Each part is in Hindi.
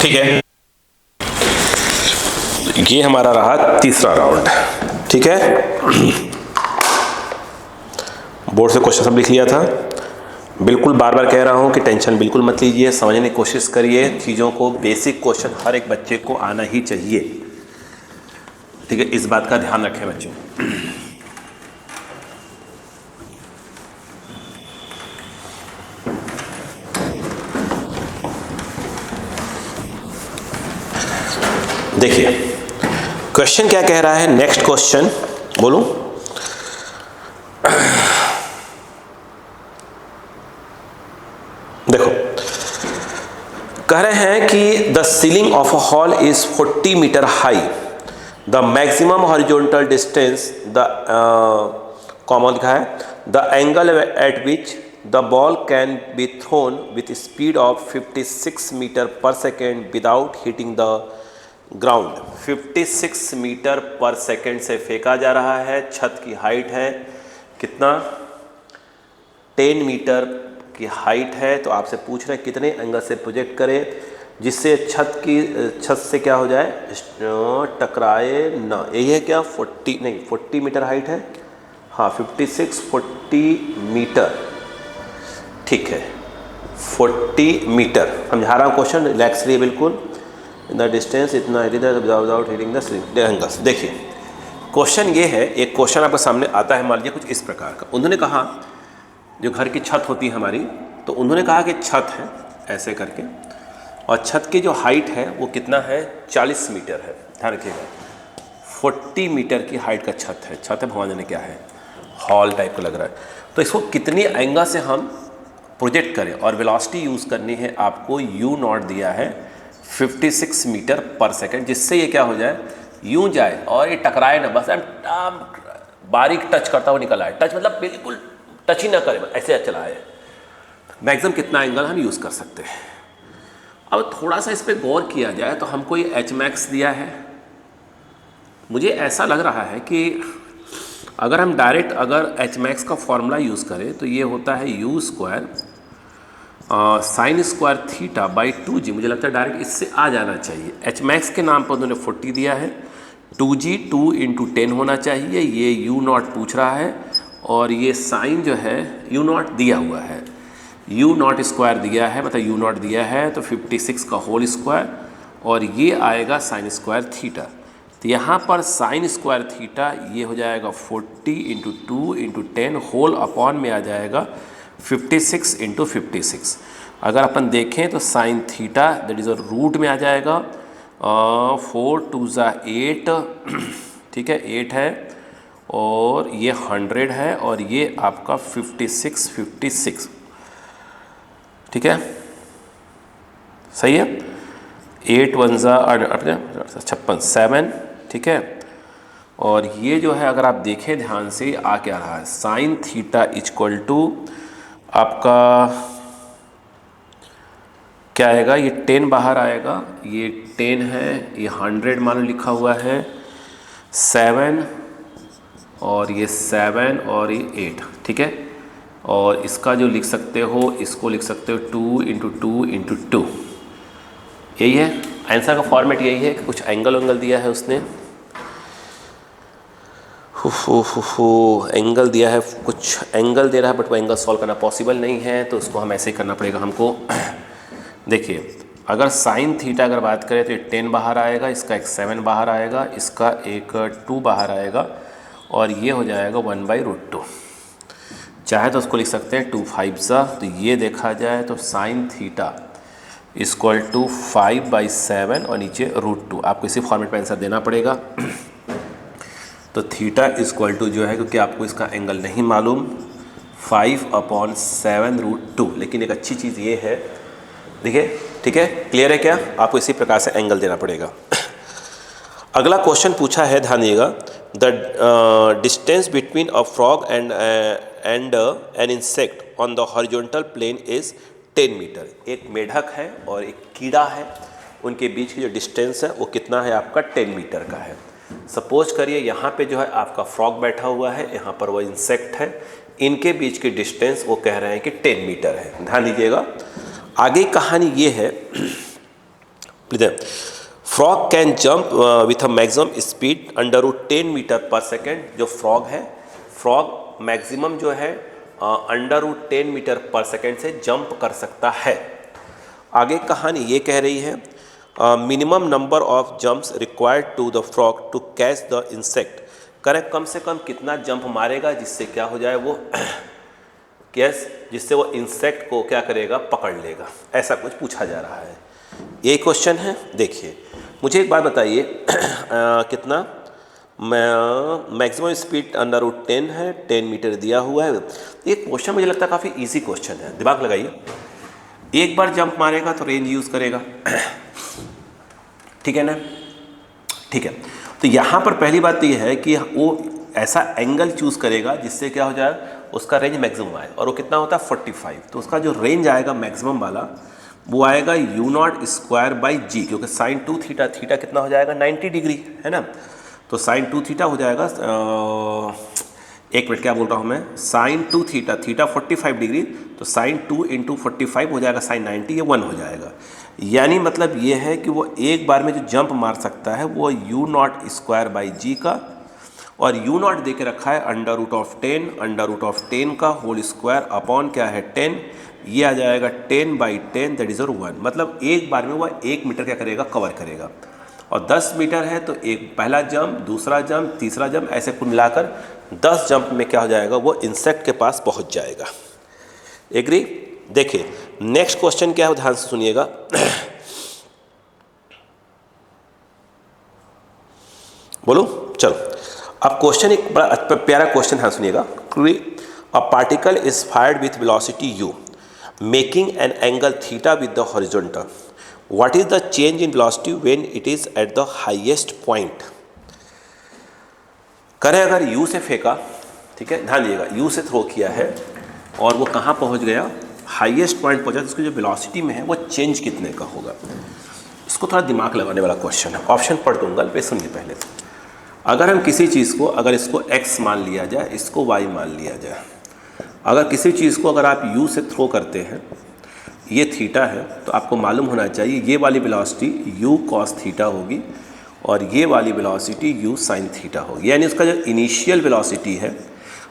ठीक है, ये हमारा रहा तीसरा राउंड। ठीक है, बोर्ड से क्वेश्चन सब लिख लिया था। बिल्कुल बार बार कह रहा हूं कि टेंशन बिल्कुल मत लीजिए, समझने की कोशिश करिए चीज़ों को। बेसिक क्वेश्चन हर एक बच्चे को आना ही चाहिए। ठीक है, इस बात का ध्यान रखें बच्चों। देखिए क्वेश्चन क्या कह रहा है, नेक्स्ट क्वेश्चन बोलूं। देखो कह रहे हैं कि the ceiling of a hall is 40 metre high, the maximum horizontal distance the common लिखा है, the angle at which the ball can be thrown with speed of 56 metre per second without hitting the ground. 56 metre per second से फेंका जा रहा है। छत की हाइट है कितना, 10 मीटर की हाइट है। तो आपसे पूछ रहे हैं कितने एंगल से प्रोजेक्ट करें जिससे छत से क्या हो जाए, टकराए ना। यही है क्या, 40 मीटर हाइट है। हाँ 40 मीटर, ठीक है 40 मीटर। समझा रहा हूँ क्वेश्चन, रिलैक्स रहिए बिल्कुल। द डिस्टेंस इतना विदाउट हिटिंग द एंगल्स। देखिए क्वेश्चन ये है, एक क्वेश्चन आपके सामने आता है, मान लीजिए कुछ इस प्रकार का। उन्होंने कहा जो घर की छत होती है हमारी, तो उन्होंने कहा कि छत है ऐसे करके, और छत की जो हाइट है वो कितना है, 40 मीटर है। ध्यान रखिएगा 40 मीटर की हाइट का छत है। छत है, भगवान जाने क्या है, हॉल टाइप का लग रहा है। तो इसको कितनी एंगल से हम प्रोजेक्ट करें, और वेलोसिटी यूज़ करनी है आपको, यू नॉट दिया है 56 मीटर पर सेकेंड, जिससे ये क्या हो जाए, यूं जाए और ये टकराए ना, बस बारीक टच करता हुआ निकल आए। टच मतलब बिल्कुल टच ही ना करे, ऐसे चला आए। मैक्सिमम कितना एंगल हम यूज़ कर सकते हैं। अब थोड़ा सा इस पर गौर किया जाए तो हमको ये एच मैक्स दिया है। मुझे ऐसा लग रहा है कि अगर हम डायरेक्ट अगर एच मैक्स का फॉर्मूला यूज़ करें तो ये होता है you square sine square theta by 2g। मुझे लगता है डायरेक्ट इससे आ जाना चाहिए। एच मैक्स के नाम पर उन्होंने 40 दिया है, 2g 2 × 10 होना चाहिए। ये यू नॉट पूछ रहा है, और ये साइन जो है यू नॉट दिया हुआ है, यू नॉट स्क्वायर दिया है, मतलब यू नॉट दिया है तो 56 का होल स्क्वायर, और ये आएगा साइन स्क्वायर थीटा। तो यहाँ पर साइन स्क्वायर थीटा ये हो जाएगा 40 × 2 × 10 होल अपॉन में आ जाएगा 56 × 56। अगर अपन देखें तो sine theta that is root में आ जाएगा 4 2 8, ठीक है 8 है, और ये 100 है, और ये आपका 56, ठीक है सही है। 8 1 56 7, ठीक है। और ये जो है अगर आप देखें ध्यान से आ क्या रहा है, साइन थीटा इक्वल टू आपका क्या आएगा, ये 10 बाहर आएगा, ये 10 है, ये 100 मान लो लिखा हुआ है, 7 और ये 7 और ये 8, ठीक है। और इसका जो लिख सकते हो, इसको लिख सकते हो 2 × 2 × 2। यही है आंसर का फॉर्मेट, यही है कि कुछ एंगल दिया है उसने, एंगल दिया है, कुछ एंगल दे रहा है, बट वो एंगल सॉल्व करना पॉसिबल नहीं है, तो उसको हम ऐसे ही करना पड़ेगा हमको। देखिए अगर साइन थीटा अगर बात करें तो ये 10 बाहर आएगा, इसका एक 7 बाहर आएगा, इसका एक 2 बाहर आएगा, और ये हो जाएगा 1/√2। चाहे तो उसको लिख सकते हैं 2 5 तो ये देखा जाए तो साइन थीटा इक्वल टू 5/7 और नीचे √2। आपको इसी फॉर्मेट पर आंसर देना पड़ेगा। तो थीटा इक्वल टू जो है, क्योंकि आपको इसका एंगल नहीं मालूम, 5/7√2। लेकिन एक अच्छी चीज़ ये है, देखिए ठीक है, क्लियर है क्या, आपको इसी प्रकार से एंगल देना पड़ेगा। अगला क्वेश्चन पूछा है, ध्यान दिएगा, the distance between a frog and an insect on the horizontal plane is 10 metre. एक मेढक है और एक कीड़ा है, उनके बीच की जो डिस्टेंस है वो कितना है आपका, 10 मीटर का है। सपोज करिए यहाँ पे जो है आपका फ्रॉग बैठा हुआ है, यहाँ पर वो इंसेक्ट है, इनके बीच की डिस्टेंस वो कह रहे हैं कि 10 मीटर है। ध्यान दीजिएगा, आगे कहानी ये है, frog can jump with a maximum speed √10 metre per second. जो फ्रॉग है, फ्रॉग मैक्सिमम जो है √10 मीटर पर सेकेंड से जंप कर सकता है। आगे कहानी ये कह रही है minimum number of jumps required to the frog to catch the insect. करें कम से कम कितना जंप मारेगा जिससे क्या हो जाए, वो कैस जिससे वो इंसेक्ट को क्या करेगा, पकड़ लेगा। ऐसा कुछ पूछा जा रहा है, ये क्वेश्चन है। देखिए मुझे एक बात बताइए कितना मैक्सिमम स्पीड √10 है, 10 मीटर दिया हुआ है। ये क्वेश्चन मुझे लगता है काफ़ी इजी क्वेश्चन है, दिमाग लगाइए। एक बार जंप मारेगा तो रेंज यूज़ करेगा, ठीक है ना, ठीक है। तो यहाँ पर पहली बात तो ये है कि वो ऐसा एंगल चूज़ करेगा जिससे क्या हो जाए, उसका रेंज मैक्सिमम आए, और वो कितना होता है 45। तो उसका जो रेंज आएगा मैक्सिमम वाला वो आएगा u0² क्योंकि sin 2 थीटा, थीटा कितना हो जाएगा 90 डिग्री है ना। तो sin 2 थीटा हो जाएगा एक मिनट क्या बोल रहा हूँ मैं, sin 2 थीटा, थीटा 45 डिग्री, तो sin 2 × 45 हो जाएगा sin 90, ये 1 हो जाएगा। यानी मतलब ये है कि वो एक बार में जो जंप मार सकता है वो u0² का, और u0 दे के रखा है √10 का होल स्क्वायर अपॉन क्या है 10, ये आ जाएगा 10/10 दैट इज़ 1। मतलब एक बार में वह 1 मीटर क्या करेगा, कवर करेगा। और 10 मीटर है तो एक पहला जंप, दूसरा जंप, तीसरा जंप, ऐसे कुल मिलाकर 10 जंप में क्या हो जाएगा, वो इंसेक्ट के पास पहुंच जाएगा। एग्री। देखिए नेक्स्ट क्वेश्चन क्या है, ध्यान से सुनिएगा। बोलो चलो, अब क्वेश्चन एक बड़ा प्यारा क्वेश्चन है, सुनिएगा। अ particle is fired with velocity u making an angle theta with the horizontal. What is the change in velocity when it is eight the highest point. करें अगर u से फेंका, ठीक है, ध्यान दीजिएगा, u से थ्रो किया है और वो कहाँ पहुँच गया, हाईएस्ट पॉइंट पहुँचा, तो उसकी जो वेलोसिटी में है वो चेंज कितने का होगा। इसको थोड़ा दिमाग लगाने वाला क्वेश्चन है। ऑप्शन पढ़ दूंगा, पे सुनिए पहले। तो अगर हम किसी चीज़ को, अगर इसको x मान लिया जाए, इसको y मान लिया जाए, अगर किसी चीज़ को अगर आप u से थ्रो करते हैं, ये थीटा है, तो आपको मालूम होना चाहिए ये वाली वेलोसिटी u cos थीटा होगी और ये वाली वेलोसिटी u sin थीटा होगी। यानी उसका जो इनिशियल वेलोसिटी है,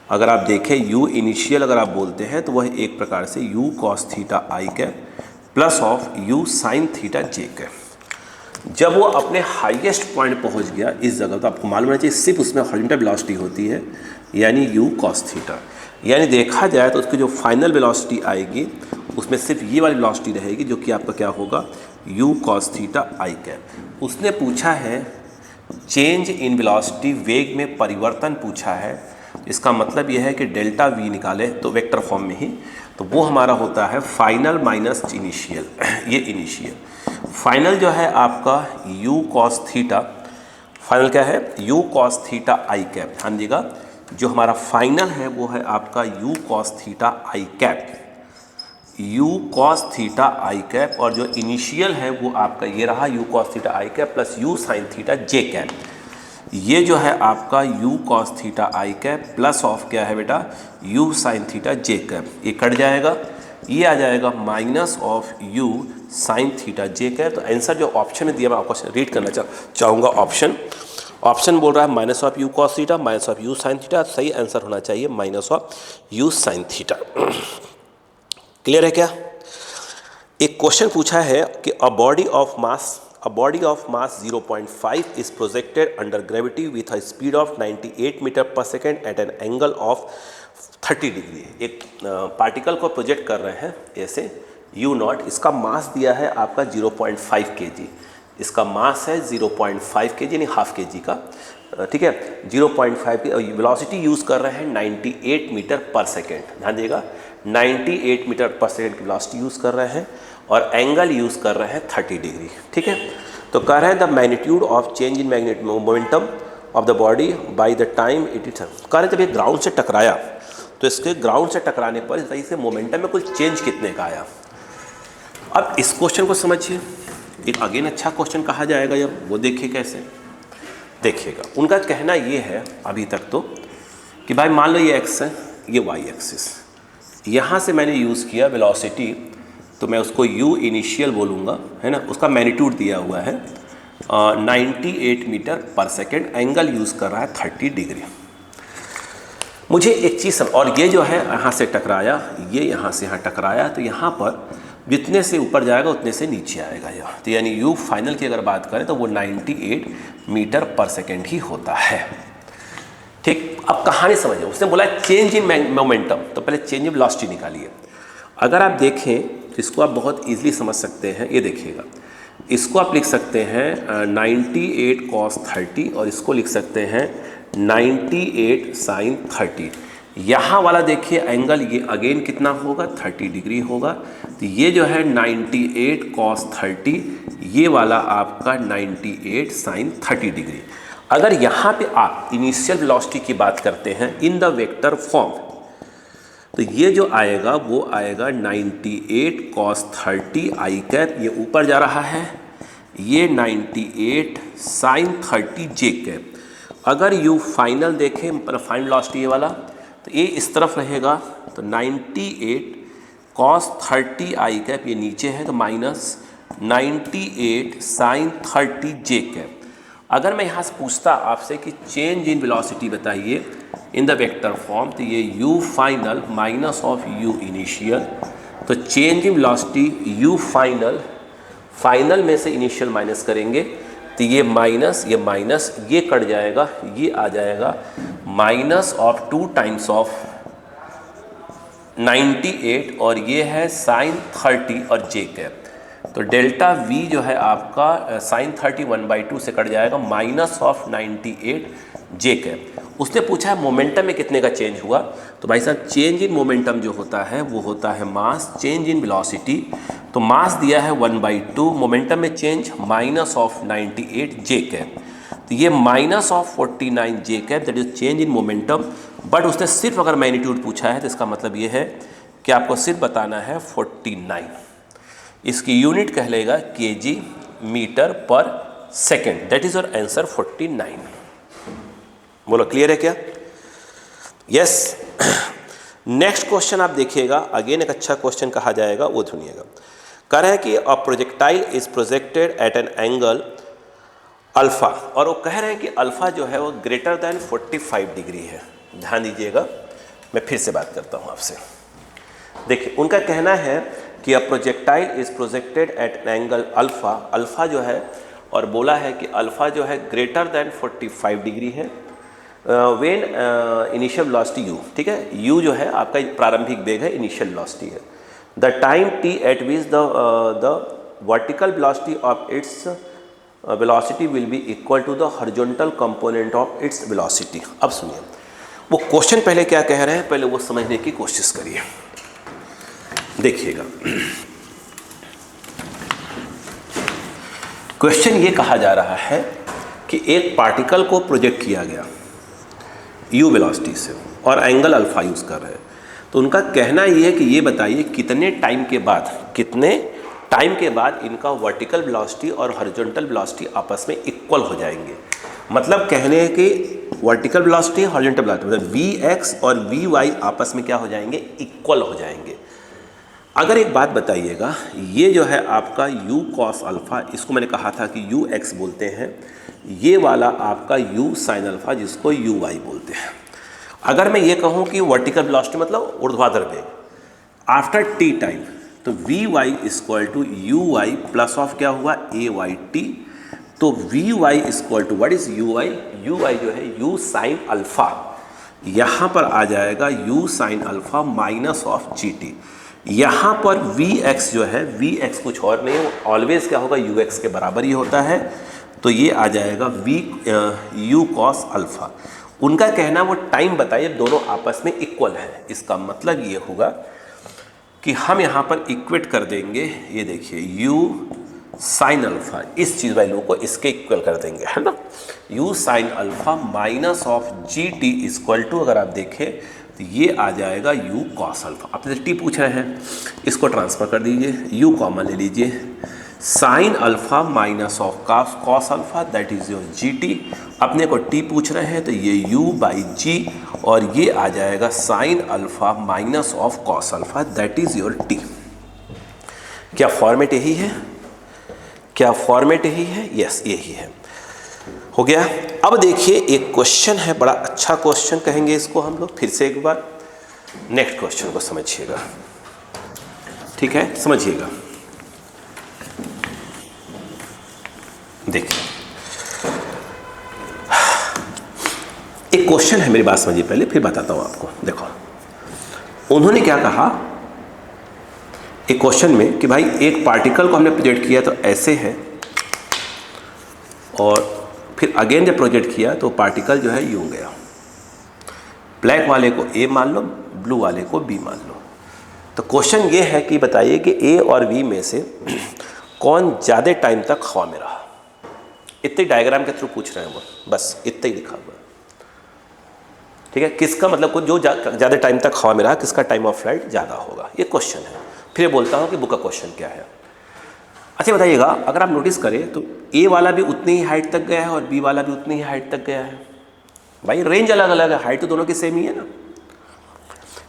अगर आप देखें u इनिशियल अगर आप बोलते हैं तो वह एक प्रकार से u cos theta i cap plus of u sin theta j cap. जब वो अपने हाईएस्ट पॉइंट पहुंच गया इस जगह, तो आपको मालूम होना चाहिए सिर्फ उसमें हॉरिजॉन्टल वेलोसिटी होती है, यानी u cos थीटा। यानी देखा जाए तो उसकी जो फाइनल वेलोसिटी आएगी उसमें सिर्फ ये वाली वेलोसिटी रहेगी, जो कि आपका क्या होगा, u cos theta i cap. उसने पूछा है चेंज इन वेलोसिटी, वेग में परिवर्तन पूछा है। इसका मतलब यह है कि डेल्टा v निकाले तो वेक्टर फॉर्म में ही, तो वो हमारा होता है फाइनल माइनस इनिशियल। ये इनिशियल, फाइनल जो है आपका u cos थीटा, फाइनल क्या है u cos theta i cap. ध्यान दीजिएगा, जो हमारा फाइनल है वो है आपका u cos theta i cap, u cos theta i cap, और जो इनिशियल है वो आपका ये रहा u cos theta i cap plus u sin theta j cap. ये जो है आपका u cos theta i cap plus of क्या है बेटा, u sin theta j cap, ये कट जाएगा, ये आ जाएगा minus of u sin theta j cap. तो आंसर जो ऑप्शन में दिया, मैं आपको रीड करना चाहूँगा। ऑप्शन बोल रहा है minus of u cos theta minus of u sin theta. सही आंसर होना चाहिए minus of u sin theta. Clear है क्या। एक क्वेश्चन पूछा है कि a body of mass 0.5 is projected under gravity with a speed of 98 metre per second at an angle of 30 degree. एक पार्टिकल को प्रोजेक्ट कर रहे हैं ऐसे u0, इसका मास दिया है आपका 0.5 kg, इसका मास है 0.5 kg यानी हाफ kg का, ठीक है, 0.5 की वेलोसिटी यूज़ कर रहे हैं 98 मीटर पर सेकेंड। ध्यान दीजिएगा, 98 मीटर पर सेकेंड की वेलोसिटी यूज़ कर रहे हैं और एंगल यूज़ कर रहे हैं 30 डिग्री, ठीक है। तो कह रहे हैं the magnitude of change in magnetic momentum of the body by the time it is. कह रहे जब ये ग्राउंड से टकराया तो इसके ग्राउंड से टकराने पर सही से मोमेंटम में कुछ चेंज कितने का आया। अब इस क्वेश्चन को समझिए, एक अगेन अच्छा क्वेश्चन कहा जाएगा जब, वो देखिए कैसे। देखिएगा, उनका कहना ये है अभी तक तो कि भाई मान लो ये एक्स है, ये वाई एक्सिस, यहाँ से मैंने यूज़ किया वेलोसिटी तो मैं उसको u इनिशियल बोलूँगा, है ना। उसका मैग्नीट्यूड दिया हुआ है 98 metre per second, angle use कर रहा है 30 डिग्री। मुझे एक चीज़ और ये जो है यहाँ से टकराया, ये यहाँ से यहाँ टकराया, तो यहाँ पर जितने से ऊपर जाएगा उतने से नीचे आएगा यह, तो यानी यू फाइनल की अगर बात करें तो वो 98 मीटर पर सेकेंड ही होता है। ठीक, अब कहानी समझिए। उसने बोला चेंज इन मोमेंटम, तो पहले चेंज इन वेलोसिटी निकालिए। अगर आप देखें तो इसको आप बहुत ईजिली समझ सकते हैं, ये देखिएगा, इसको आप लिख सकते हैं 98 cos 30 और इसको लिख सकते हैं 98 sin 30। यहाँ वाला देखिए एंगल, ये अगेन कितना होगा 30 डिग्री होगा, तो ये जो है 98 cos 30, ये वाला आपका 98 sin 30 डिग्री। अगर यहाँ पे आप इनिशियल वेलोसिटी की बात करते हैं इन द वेक्टर फॉर्म, तो ये जो आएगा वो आएगा 98 cos 30 आई कैप, ये ऊपर जा रहा है, ये 98 sin 30 जे कैप। अगर यू फाइनल देखें, मतलब फाइनल वेलोसिटी ये वाला, तो ये इस तरफ रहेगा, तो 98 cos 30 आई कैप, ये नीचे है तो माइनस 98 sin 30 जे कैप। अगर मैं यहाँ से पूछता आपसे कि चेंज इन वेलोसिटी बताइए इन द वेक्टर फॉर्म, तो ये u final minus of u initial, तो change in velocity u final, final में से इनिशियल माइनस करेंगे तो ये माइनस ये कट जाएगा, ये आ जाएगा माइनस ऑफ 2 टाइम्स ऑफ 98 और ये है साइन 30 और जे कैप, तो डेल्टा v जो है आपका साइन 30 1/2 से कट जाएगा माइनस ऑफ 98 जे कैप। उसने पूछा है मोमेंटम में कितने का चेंज हुआ, तो भाई साहब चेंज इन मोमेंटम जो होता है वो होता है मास चेंज इन वेलोसिटी, तो मास दिया है 1/2, मोमेंटम में change minus of 98 J cap, तो ये minus of 49 J cap, that is change in momentum. But उसने सिर्फ अगर मैग्नीट्यूड पूछा है तो इसका मतलब ये है कि आपको सिर्फ बताना है 49, इसकी यूनिट कह लेगा kg metre per second, that is your answer 49। बोलो क्लियर है क्या? यस। नेक्स्ट क्वेश्चन आप देखिएगा, अगेन एक अच्छा क्वेश्चन कहा जाएगा, वो सुनिएगा। कह रहे हैं कि अ projectile is projected at an angle alpha, और वो कह रहे हैं कि अल्फा जो है वो ग्रेटर दैन 45 डिग्री है। ध्यान दीजिएगा, मैं फिर से बात करता हूँ आपसे। देखिए उनका कहना है कि अ projectile is projected at an angle alpha, alpha जो है, और बोला है कि अल्फा जो है ग्रेटर दैन 45 डिग्री है वेन इनिशियल वेलोसिटी u, ठीक है, u जो है आपका प्रारंभिक वेग है, इनिशियल वेलोसिटी है। The time t at which the vertical velocity of its velocity will be equal to the horizontal component of its velocity. अब सुनिए वो क्वेश्चन पहले क्या कह रहे हैं, पहले वो समझने की कोशिश करिए। देखिएगा क्वेश्चन ये कहा जा रहा है कि एक पार्टिकल को प्रोजेक्ट किया गया u वेलोसिटी से और एंगल अल्फा यूज़ कर रहे हैं, तो उनका कहना ये है कि ये बताइए कितने टाइम के बाद इनका वर्टिकल वेलोसिटी और हॉरिजॉन्टल वेलोसिटी आपस में इक्वल हो जाएंगे। मतलब कहने हैं कि वर्टिकल वेलोसिटी हॉरिजॉन्टल वेलोसिटी मतलब vx और vy आपस में क्या हो जाएंगे, इक्वल हो जाएंगे। अगर एक बात बताइएगा, ये जो है आपका u cos अल्फ़ा, इसको मैंने कहा था कि ux बोलते हैं, ये वाला आपका u sin अल्फ़ा जिसको uy बोलते हैं। अगर मैं ये कहूँ कि वर्टिकल वेलोसिटी मतलब ऊर्ध्वाधर वेग आफ्टर t टाइम, तो vy equal to uy plus of क्या हुआ ayt, तो vy equal to what is uy, uy जो है u sin अल्फ़ा, यहाँ पर आ जाएगा u sin alpha minus of gt। यहाँ पर vx जो है, vx कुछ और नहीं है, ऑलवेज क्या होगा ux के बराबर ही होता है, तो ये आ जाएगा u cos अल्फ़ा। उनका कहना वो टाइम बताइए दोनों आपस में इक्वल है। इसका मतलब ये होगा कि हम यहाँ पर इक्वेट कर देंगे, ये देखिए u साइन अल्फ़ा, इस चीज़ वैल्यू को इसके इक्वल कर देंगे, है ना, u sine alpha minus of gt equal to, अगर आप देखें तो ये आ जाएगा u cos अल्फ़ा। आपने t पूछ रहे हैं, इसको ट्रांसफ़र कर दीजिए, u कॉमन ले लीजिए, sign alpha minus of cos alpha that is your gt। अपने को t पूछ रहे हैं तो ये u बाई g, और ये आ जाएगा sign alpha minus of cos alpha that is your t। क्या फॉर्मेट यही है? क्या फॉर्मेट यही है? यस, यही है। हो गया। अब देखिए एक क्वेश्चन है, बड़ा अच्छा क्वेश्चन कहेंगे इसको हम लोग। फिर से एक बार नेक्स्ट क्वेश्चन को समझिएगा, ठीक है? समझिएगा। देखिए एक क्वेश्चन है, मेरी बात समझिए पहले, फिर बताता हूं आपको। देखो उन्होंने क्या कहा एक क्वेश्चन में कि भाई एक पार्टिकल को हमने प्रोजेक्ट किया तो ऐसे है, और फिर अगेन जब प्रोजेक्ट किया तो पार्टिकल जो है यूं गया। ब्लैक वाले को ए मान लो, ब्लू वाले को बी मान लो। तो क्वेश्चन ये है कि बताइए कि ए और बी में से कौन ज़्यादा टाइम तक हवा में रहा। इतने डायग्राम के थ्रू पूछ रहे हैं वो, बस इतना ही लिखा हुआ, ठीक है? किसका मतलब जो ज़्यादा टाइम तक हवा में रहा, किसका टाइम ऑफ फ्लाइट ज़्यादा होगा, ये क्वेश्चन है। फिर बोलता हूँ कि बुक का क्वेश्चन क्या है। अच्छा बताइएगा, अगर आप नोटिस करें तो ए वाला भी उतनी ही हाइट तक गया है और बी वाला भी उतनी ही हाइट तक गया है। भाई रेंज अलग अलग है, हाइट तो दोनों की सेम ही है ना।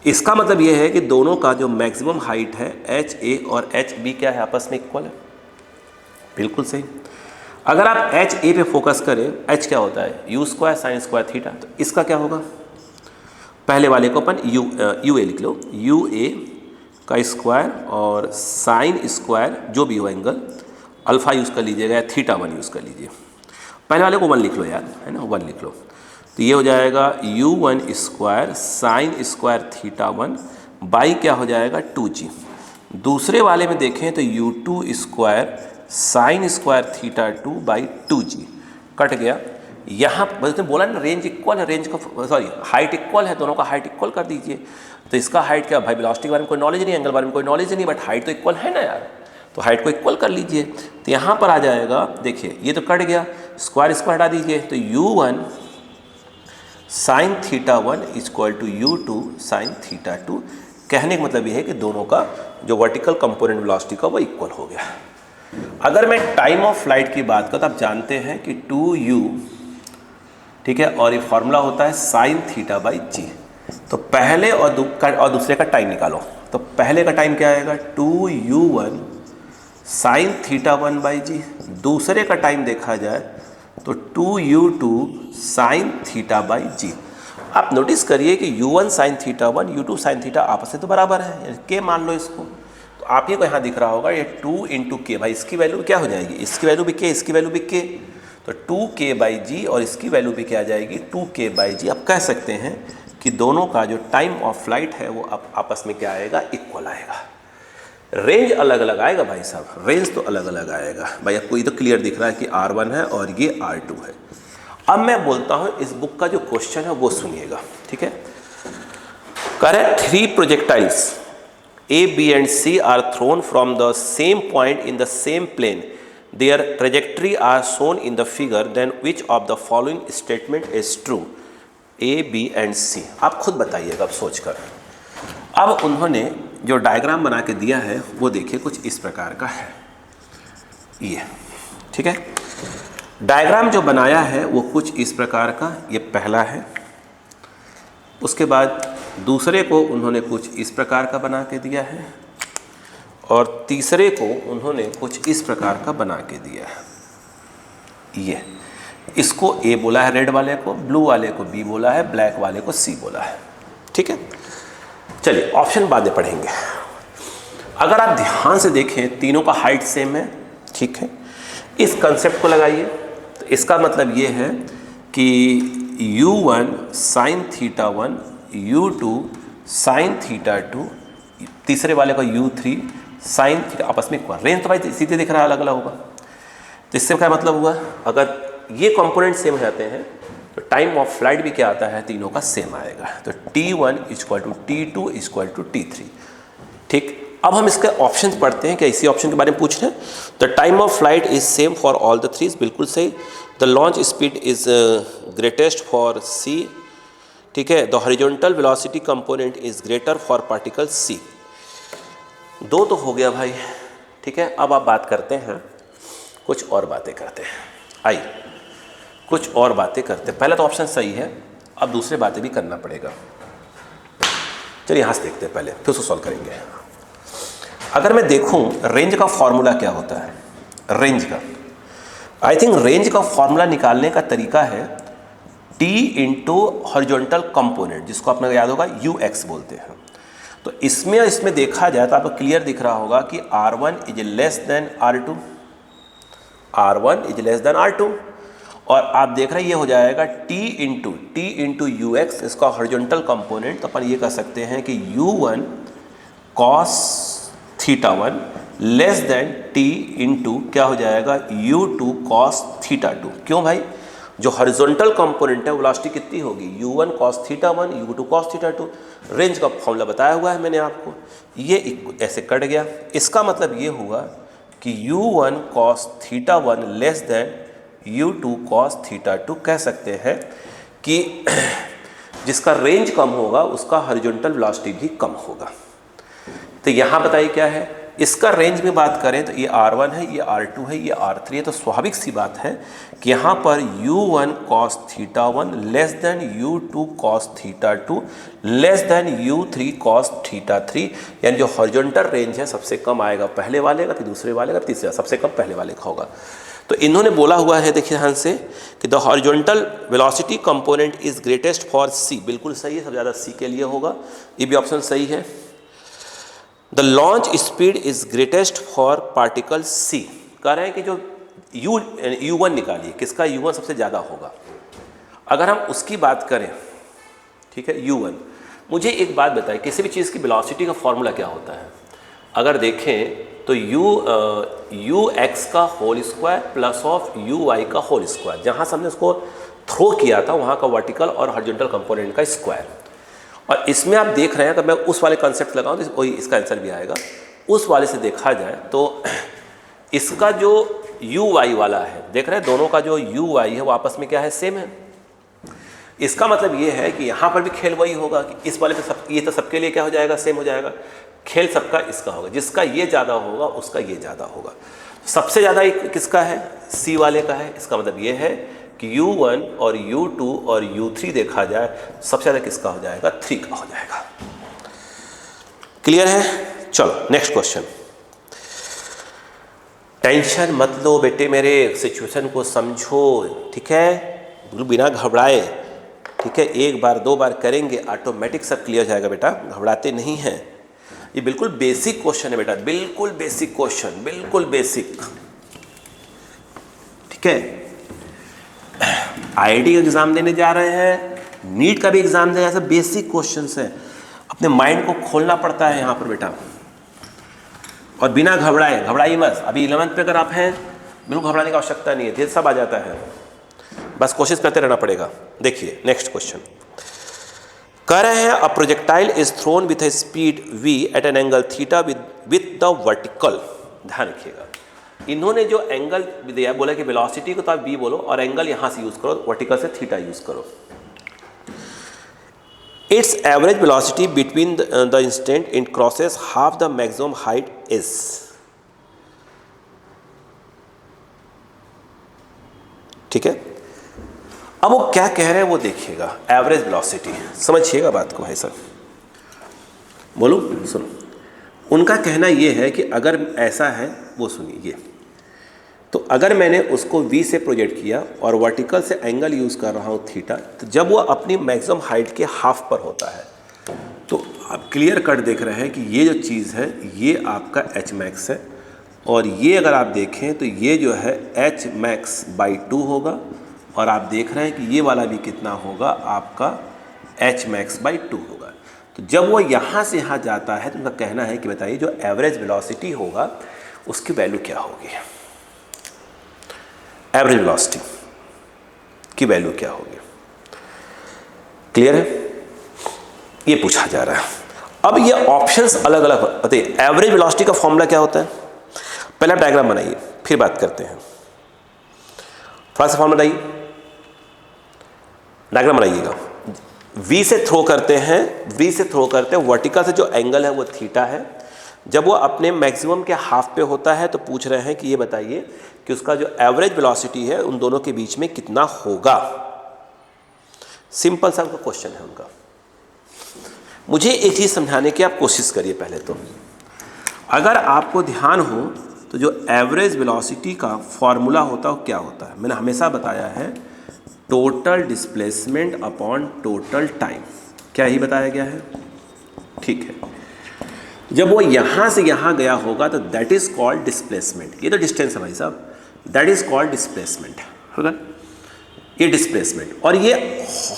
इसका मतलब ये है कि दोनों का जो मैक्सिमम हाइट है एच ए और एच बी क्या है, आपस में इक्वल है। बिल्कुल सही। अगर आप एच ए पे फोकस करें, एच क्या होता है? You square sine square theta. तो इसका क्या होगा? पहले वाले को अपन यू ए लिख लो, यू ए का स्क्वायर और साइन स्क्वायर जो भी हो एंगल, अल्फा यूज़ कर लीजिएगा या थीटा 1 यूज़ कर लीजिए। पहले वाले को 1 लिख लो यार, है ना, 1 लिख लो। तो ये हो जाएगा u1 square sine square theta 1 by क्या हो जाएगा 2g। दूसरे वाले में देखें तो u2 square sine square theta 2 by 2g cut गया। यहाँ बस बोला ना रेंज इक्वल है, रेंज का सॉरी हाइट इक्वल है, दोनों का हाइट इक्वल कर दीजिए। तो इसका हाइट क्या भाई, वेलोसिटी के बारे में कोई नॉलेज नहीं, एंगल बारे में कोई नॉलेज नहीं, बट हाइट तो इक्वल है ना यार, तो हाइट को इक्वल कर लीजिए। तो यहाँ पर आ जाएगा, देखिए ये तो कट गया, स्क्वायर स्क्वायर हटा दीजिए, तो u1 sine theta 1 equal to u2 sine theta 2। कहने का मतलब ये है कि दोनों का जो वर्टिकल कंपोनेंट वेलोसिटी का वो इक्वल हो गया। अगर मैं टाइम ऑफ फ्लाइट की बात करूँ तो आप जानते हैं कि 2u, ठीक है, और ये फॉर्मूला होता है साइन थीटा बाई जी। तो पहले और दूसरे का टाइम निकालो। तो पहले का टाइम क्या आएगा 2u1 साइन थीटा 1 बाई जी। दूसरे का टाइम देखा जाए तो 2u2 साइन थीटा बाई जी। आप नोटिस करिए कि u1 sine theta 1 u2 sine theta आपस में तो बराबर है, के मान लो इसको। तो आप ही को यहाँ दिख रहा होगा ये 2 इंटू के, भाई इसकी वैल्यू क्या हो जाएगी, इसकी वैल्यू भी के, इसकी वैल्यू भी के, तो 2k बाई जी और इसकी वैल्यू भी क्या आ जाएगी 2k बाई जी। आप कह सकते हैं कि दोनों का जो टाइम ऑफ फ्लाइट है वो आपस में क्या आएगा, इक्वल आएगा। रेंज अलग अलग आएगा भाई साहब, रेंज तो अलग अलग आएगा। भाई आपको ये तो क्लियर दिख रहा है कि R1 है और ये R2 है। अब मैं बोलता हूँ इस बुक का जो क्वेश्चन है वो सुनिएगा, ठीक है। Correct 3 projectiles A, B and C are thrown from the same point in the same plane. Their trajectory are shown in the figure. Then which of the following statement is true? A, B and C. आप खुद बताइएगा अब सोचकर। अब उन्होंने जो डायग्राम बना के दिया है वो देखिए कुछ इस प्रकार का है, ये ठीक है। डायग्राम जो बनाया है वो कुछ इस प्रकार का, ये पहला है। उसके बाद दूसरे को उन्होंने कुछ इस प्रकार का बना के दिया है और तीसरे को उन्होंने कुछ इस प्रकार का बना के दिया है। ये इसको A बोला है रेड वाले को, ब्लू वाले को B बोला है, ब्लैक वाले को C बोला है, ठीक है। चलिए ऑप्शन बाद में पढ़ेंगे। अगर आप ध्यान से देखें तीनों का हाइट सेम है, ठीक है। इस कंसेप्ट को लगाइए तो इसका मतलब ये है कि u1 sine theta 1 u2 sine theta 2, तीसरे वाले का u3 साइन थीटा आपस में इक्वल। रेंज तो भाई सीधे दिख रहा है, अलग अलग होगा। तो इससे क्या मतलब हुआ, अगर ये कंपोनेंट सेम हो जाते हैं तो टाइम ऑफ फ्लाइट भी क्या आता है, तीनों का सेम आएगा। तो T1 equal to T2 equal to T3, ठीक। अब हम इसके ऑप्शन पढ़ते हैं, क्या इसी ऑप्शन के बारे में पूछ रहे हैं। The time of flight is same for all the threes, बिल्कुल सही। The launch speed is greatest for C, ठीक है। The horizontal velocity component is greater for particle C। दो तो हो गया भाई, ठीक है। अब आप बात करते हैं, कुछ और बातें करते हैं। आइए कुछ और बातें करते हैं। पहला तो ऑप्शन सही है, अब दूसरे बातें भी करना पड़ेगा। चलिए यहाँ से देखते हैं पहले, फिर उसको सॉल्व करेंगे। अगर मैं देखूं रेंज का फॉर्मूला क्या होता है, रेंज का, आई थिंक रेंज का फॉर्मूला निकालने का तरीका है टी इंटू हॉरिजॉन्टल कंपोनेंट, जिसको आपने याद होगा यू एक्स बोलते हैं। तो इसमें देखा जाए तो आपको क्लियर दिख रहा होगा कि R1 is less than R2, R1 is less than R2, और आप देख रहे हैं ये हो जाएगा टी इंटू यू एक्स, इसका हॉरिजॉन्टल कंपोनेंट। तो अपन ये कह सकते हैं कि U1 cos theta 1 less than T into क्या हो जाएगा U2 cos थीटा 2। क्यों भाई, जो हॉरिजॉन्टल कंपोनेंट है वेलोसिटी कितनी होगी, U1 cos theta 1 U2 cos theta 2। Range का फॉर्मूला बताया हुआ है मैंने आपको, ये ऐसे कट गया। इसका मतलब ये हुआ कि U1 cos theta 1 less than U2 cos theta 2। कह सकते हैं कि जिसका रेंज कम होगा उसका हॉरिजॉन्टल वेलोसिटी भी कम होगा। तो यहाँ बताइए क्या है, इसका रेंज में बात करें तो ये R1 है, ये R2 है, ये R3 है। तो स्वाभाविक सी बात है कि यहाँ पर U1 cos theta 1 less than U2 cos theta 2 less than U3 cos theta 3, यानी जो हॉरिजॉन्टल रेंज है सबसे कम आएगा पहले वाले का, फिर दूसरे वाले का, तीसरा, सबसे कम पहले वाले का होगा। तो इन्होंने बोला हुआ है, देखिए ध्यान से, कि the horizontal velocity component is greatest for C। बिल्कुल सही है, सबसे ज़्यादा C के लिए होगा, ये भी ऑप्शन सही है। The launch speed is greatest for particle C। कह रहे हैं कि जो U1 निकालिए, किसका U1 सबसे ज़्यादा होगा। अगर हम उसकी बात करें, ठीक है, U1, मुझे एक बात बताएं, किसी भी चीज़ की वेलोसिटी का फॉर्मूला क्या होता है। अगर देखें तो यू एक्स का whole square plus of U Y का होल स्क्वायर, जहाँ से हमने उसको थ्रो किया था वहाँ का वर्टिकल और हॉरिजॉन्टल कंपोनेंट का स्क्वायर। और इसमें आप देख रहे हैं, अगर मैं उस वाले कंसेप्ट लगाऊं तो वही इसका आंसर भी आएगा। उस वाले से देखा जाए तो इसका जो यू वाई वाला है, देख रहे हैं दोनों का जो यू वाई है वो आपस में क्या है, सेम है। इसका मतलब ये है कि यहाँ पर भी खेल वही होगा कि इस वाले पे ये तो सबके लिए क्या हो जाएगा, सेम हो जाएगा। खेल सबका इसका होगा, जिसका ये ज़्यादा होगा उसका ये ज़्यादा होगा। सबसे ज़्यादा किसका है, C वाले का है। इसका मतलब ये है कि U1 और U2 और U3 देखा जाए सबसे ज़्यादा किसका हो जाएगा, 3 का हो जाएगा। क्लियर है। चलो नेक्स्ट क्वेश्चन। टेंशन मत लो बेटे मेरे, सिचुएशन को समझो, ठीक है, बिना घबराए, ठीक है। एक बार दो बार करेंगे ऑटोमेटिक सब क्लियर हो जाएगा बेटा, घबराते नहीं हैं। ये बिल्कुल बेसिक क्वेश्चन है बेटा, बिल्कुल बेसिक क्वेश्चन, बिल्कुल बेसिक, ठीक है। आईआईटी का एग्जाम देने जा रहे हैं, नीट का भी एग्जाम देने, ऐसे बेसिक क्वेश्चंस हैं। अपने माइंड को खोलना पड़ता है यहाँ पर बेटा, और बिना घबराए, घबराइए मत। अभी 11th पे अगर आप हैं, बिल्कुल घबराने की आवश्यकता नहीं है, धीरे सब आ जाता है, बस कोशिश करते रहना पड़ेगा। देखिए नेक्स्ट क्वेश्चन कह रहे हैं, a projectile is thrown with a speed v at an angle theta with the vertical. ध्यान रखिएगा, इन्होंने जो एंगल दिया, बोला कि वेलोसिटी को तो आप v बोलो और एंगल यहाँ से यूज करो, वर्टिकल से थीटा यूज करो। It's average velocity between the instant it crosses half the maximum height is. ठीक है, अब वो क्या कह रहे हैं वो देखिएगा, एवरेज वेलोसिटी, समझिएगा बात को भाई साहब, बोलो सुनो। उनका कहना ये है कि अगर ऐसा है, वो सुनिए ये, तो अगर मैंने उसको v से प्रोजेक्ट किया और वर्टिकल से एंगल यूज़ कर रहा हूँ थीटा, तो जब वो अपनी मैक्सिमम हाइट के हाफ पर होता है, तो आप क्लियर कट देख रहे हैं कि ये जो चीज़ है ये आपका एच मैक्स है, और ये अगर आप देखें तो ये जो है एच मैक्स बाई 2 होगा, और आप देख रहे हैं कि ये वाला भी कितना होगा, आपका एच मैक्स बाई 2 होगा। तो जब वो यहाँ से यहाँ जाता है तो उनका कहना है कि बताइए जो एवरेज वेलोसिटी होगा उसकी वैल्यू क्या होगी, एवरेज वेलोसिटी की वैल्यू क्या होगी। क्लियर है, ये पूछा जा रहा है। अब ये ऑप्शंस अलग अलग होते हैं। एवरेज वेलोसिटी का फॉर्मूला क्या होता है, पहले आप डायग्राम बनाइए फिर बात करते हैं। थोड़ा सा फॉर्मूला बनाइए, डायग्राम बनाइएगा। v से थ्रो करते हैं, वर्टिकल से जो एंगल है वो थीटा है। जब वो अपने मैक्सिमम के हाफ पे होता है तो पूछ रहे हैं कि ये बताइए कि उसका जो एवरेज वेलोसिटी है उन दोनों के बीच में कितना होगा। सिंपल सा क्वेश्चन है उनका। मुझे एक चीज़ समझाने की आप कोशिश करिए पहले तो। अगर आपको ध्यान हो तो जो एवरेज वेलोसिटी का फॉर्मूला होता है वो क्या होता है? मैंने हमेशा बताया है total displacement upon total time. क्या ही बताया गया है? ठीक है, जब वो यहाँ से यहाँ गया होगा तो दैट इज कॉल्ड डिस्प्लेसमेंट। ये तो डिस्टेंस है भाई साहब, दैट इज कॉल्ड डिस्प्लेसमेंट, होगा ये डिस्प्लेसमेंट। और ये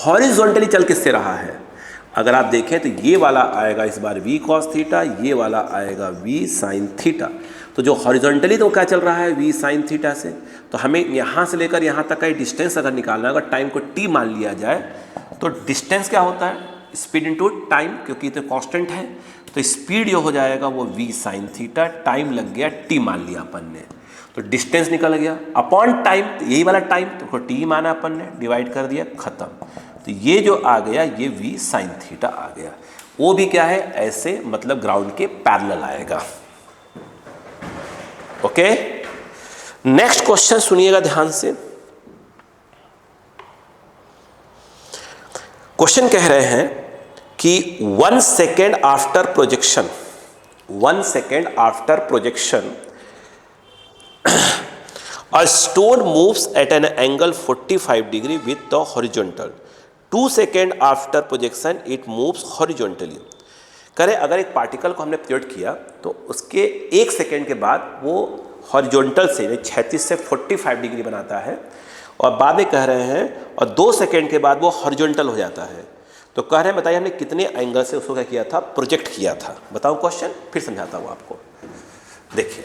हॉरिजॉन्टली चल किससे रहा है? अगर आप देखें तो ये वाला आएगा इस बार v cos थीटा, ये वाला आएगा v sin थीटा। तो जो हॉरिजॉन्टली तो क्या चल रहा है v sin थीटा से, तो हमें यहाँ से लेकर यहाँ तक का डिस्टेंस अगर निकालना है, अगर टाइम को t मान लिया जाए तो डिस्टेंस क्या होता है? स्पीड इनटू टाइम, क्योंकि तो कांस्टेंट है। तो स्पीड जो हो जाएगा वो v sin थीटा, टाइम लग गया t मान लिया अपन ने, तो डिस्टेंस निकल गया अपॉन टाइम, तो यही वाला टाइम तो t माना अपन ने, डिवाइड कर दिया, खत्म। तो ये जो आ गया ये v sin थीटा आ गया। वो भी क्या है? ऐसे मतलब ग्राउंड के पैरेलल आएगा। ओके, नेक्स्ट क्वेश्चन सुनिएगा ध्यान से। क्वेश्चन कह रहे हैं कि 1 second after projection, 1 second after projection a stone moves at an angle 45 degree with the horizontal. 2 second after projection it moves horizontally. करें अगर एक पार्टिकल को हमने प्रोजेक्ट किया तो उसके 1 सेकेंड के बाद वो हॉरिजॉन्टल से 36 से 45 डिग्री बनाता है, और बाद में कह रहे हैं और 2 सेकेंड के बाद वो हॉरिजॉन्टल हो जाता है। तो कह रहे हैं बताइए हमने कितने एंगल से उसको क्या किया था? प्रोजेक्ट किया था। बताओ क्वेश्चन, फिर समझाता हूँ आपको। देखिए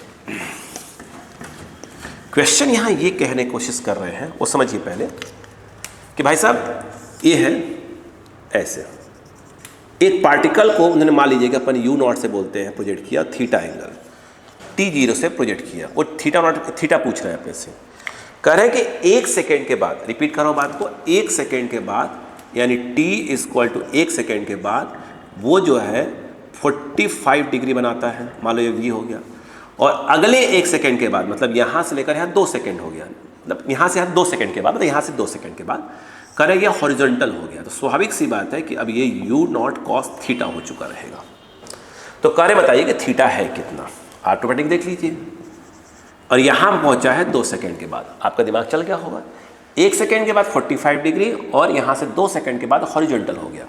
क्वेश्चन यहाँ ये कहने की कोशिश कर रहे हैं, वो समझिए पहले कि भाई साहब ये है ऐसे एक पार्टिकल को उन्होंने मान लीजिए कि अपन u0 से बोलते हैं प्रोजेक्ट किया, थीटा एंगल t0 से प्रोजेक्ट किया, वो थीटा पूछ रहे हैं अपने से। कह रहे हैं कि 1 सेकेंड के बाद, रिपीट कर रहा हूँ बात को, 1 सेकेंड के बाद यानी t = 1 सेकेंड के बाद वो जो है 45 डिग्री बनाता है, मान लो ये v हो गया। और अगले 1 सेकेंड के बाद, मतलब यहाँ से लेकर यहाँ 2 सेकेंड हो गया, मतलब यहाँ से यहाँ 2 सेकेंड के बाद, मतलब यहाँ से 2 सेकेंड के बाद करें यह हॉरिजॉन्टल हो गया। तो स्वाभाविक सी बात है कि अब ये u0 cos थीटा हो चुका रहेगा। तो करें बताइए कि थीटा है कितना? ऑटोमेटिक देख लीजिए। और यहाँ पहुँचा है 2 सेकेंड के बाद, आपका दिमाग चल गया होगा। 1 सेकेंड के बाद 45 डिग्री और यहाँ से 2 सेकेंड के बाद हॉरिजॉन्टल हो गया,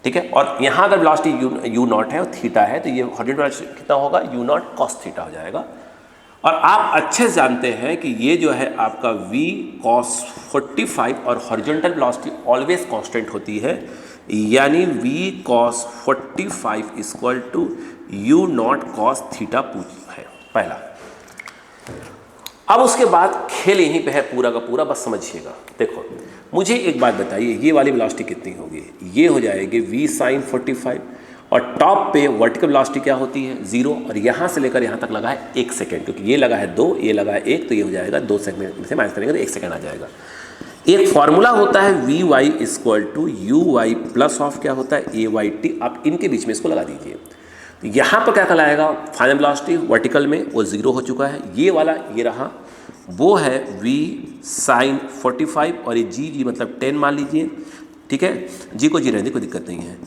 ठीक है। और यहाँ अगर वेलोसिटी u0 है और थीटा है तो ये हॉरिजॉन्टल कितना होगा? u0 cos थीटा हो जाएगा। और आप अच्छे से जानते हैं कि ये जो है आपका v cos 45 और हॉरिजॉन्टल वेलोसिटी ऑलवेज कांस्टेंट होती है, यानी v cos 45 = u0 cos theta है पहला। अब उसके बाद खेल यहीं पे है पूरा का पूरा, बस समझिएगा। देखो मुझे एक बात बताइए, ये वाली वेलोसिटी कितनी होगी? ये हो जाएगी v sin 45 और टॉप पे वर्टिकल वेलोसिटी क्या होती है? 0, और यहाँ से लेकर यहाँ तक लगा है 1 सेकेंड, क्योंकि ये लगा है 2, ये लगा है 1, तो ये हो जाएगा 2 सेकेंड में से माइनस करेंगे तो 1 सेकेंड आ जाएगा। एक फॉर्मूला होता है vy = uy प्लस ऑफ क्या होता है? ayt। आप इनके बीच में इसको लगा दीजिए, तो यहाँ पर क्या कहलाएगा? फाइनल वेलोसिटी वर्टिकल में वो 0 हो चुका है। ये वाला ये रहा, वो है v sin 45 और ये g मतलब 10 मान लीजिए, ठीक है। g को g रहने कोई दिक्कत नहीं है,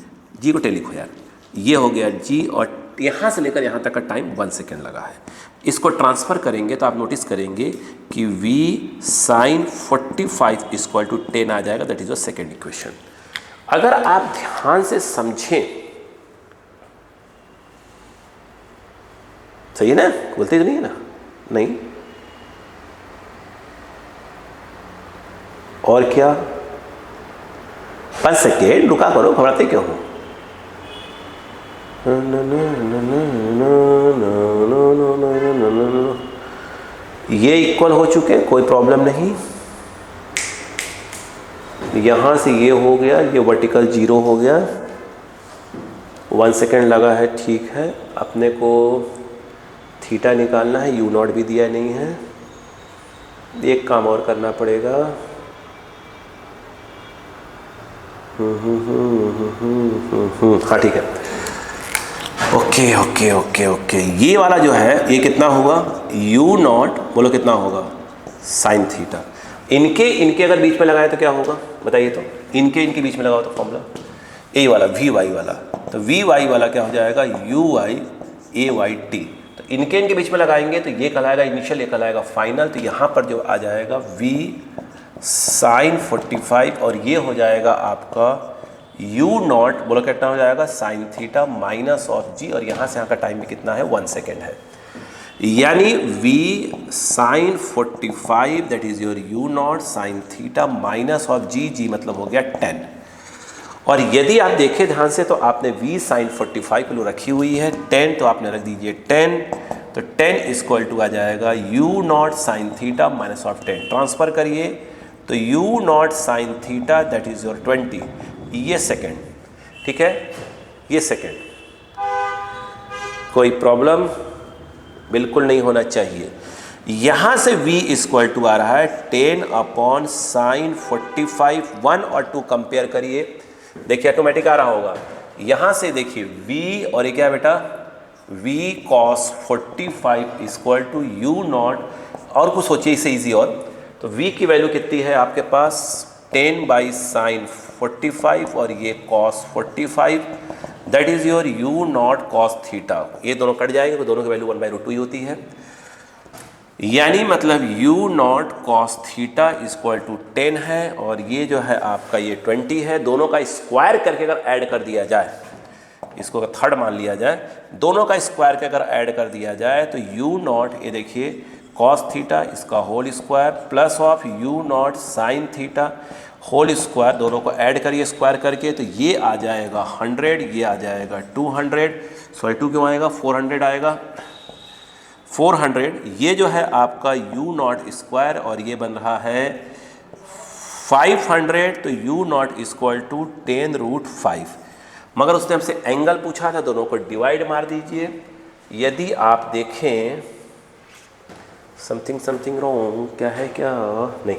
g को 10 लिखो यार। ये हो गया g, और यहाँ से लेकर यहाँ तक का टाइम 1 सेकेंड लगा है। इसको ट्रांसफ़र करेंगे तो आप नोटिस करेंगे कि v sin 45 = 10 आ जाएगा। That is the second equation. अगर आप ध्यान से समझें, सही है ना? बोलते तो नहीं है ना? नहीं और क्या? 5 सेकेंड रुका करो, घबराते क्यों हो? ये इक्वल हो चुके, कोई प्रॉब्लम नहीं। यहाँ से ये हो गया, ये वर्टिकल 0 हो गया, 1 सेकेंड लगा है, ठीक है। अपने को थीटा निकालना है, u0 भी दिया नहीं है। एक काम और करना पड़ेगा, हाँ ठीक है, ओके ओके ओके ओके। ये वाला जो है ये कितना होगा? u0 बोलो कितना होगा? Sine theta. इनके अगर बीच में लगाए तो क्या होगा बताइए? तो इनके बीच में लगाओ तो फॉर्मूला ए वाला vy वाला, तो vy वाला क्या हो जाएगा? uy ए वाई टी। तो इनके बीच में लगाएंगे तो ये कहलाएगा इनिशियल, ये कहलाएगा फाइनल। तो यहाँ पर जो आ जाएगा v साइन 45 और ये हो जाएगा आपका u नॉट, बोलो कितना हो जाएगा, sign theta minus of g, और यहाँ से यहाँ का टाइम भी कितना है, 1 सेकेंड है। यानी v sine 45 that is your u naught sine theta minus of g मतलब हो गया 10। और यदि आप देखें ध्यान से तो आपने v साइन 45 किलो रखी हुई है, 10 तो आपने रख दीजिए 10, तो 10 इक्वल टू आ जाएगा u naught sine theta minus of 10। Transfer करिए तो u naught sine theta that is your 20, ये सेकेंड, ठीक है, ये सेकेंड। कोई प्रॉब्लम बिल्कुल नहीं होना चाहिए। यहां से v इक्वल टू आ रहा है 10 अपॉन साइन 45, 1 और 2 कंपेयर करिए, देखिए ऑटोमेटिक आ रहा होगा। यहां से देखिए v और ये क्या है बेटा, v cos 45 equal to u naught, और कुछ सोचिए इससे इजी, और तो v की वैल्यू कितनी है आपके पास, 10 बाई साइन 45 और ये cos 45 that is your u naught cos theta. ये दोनों कट जाएंगे तो दोनों की वैल्यू 1/√2 ही होती है। यानी मतलब u naught cos theta equal to 10 है, और ये जो है आपका ये 20 है। दोनों का स्क्वायर करके अगर ऐड कर दिया जाए, इसको अगर थर्ड मान लिया जाए, दोनों का स्क्वायर के अगर ऐड कर दिया जाए तो u नॉट, ये देखिए cos थीटा इसका whole square plus of u naught sine theta whole square, दोनों को ऐड करिए स्क्वायर करके, तो ये आ जाएगा 100, ये आ जाएगा 200, सॉरी 2 क्यों आएगा, 400 आएगा, 400। ये जो है आपका u नॉट स्क्वायर और ये बन रहा है 500, तो u नॉट इक्वल टू 10√5। मगर उसने हमसे एंगल पूछा था, दोनों को डिवाइड मार दीजिए। यदि आप देखें समथिंग रॉन्ग, क्या है क्या, नहीं,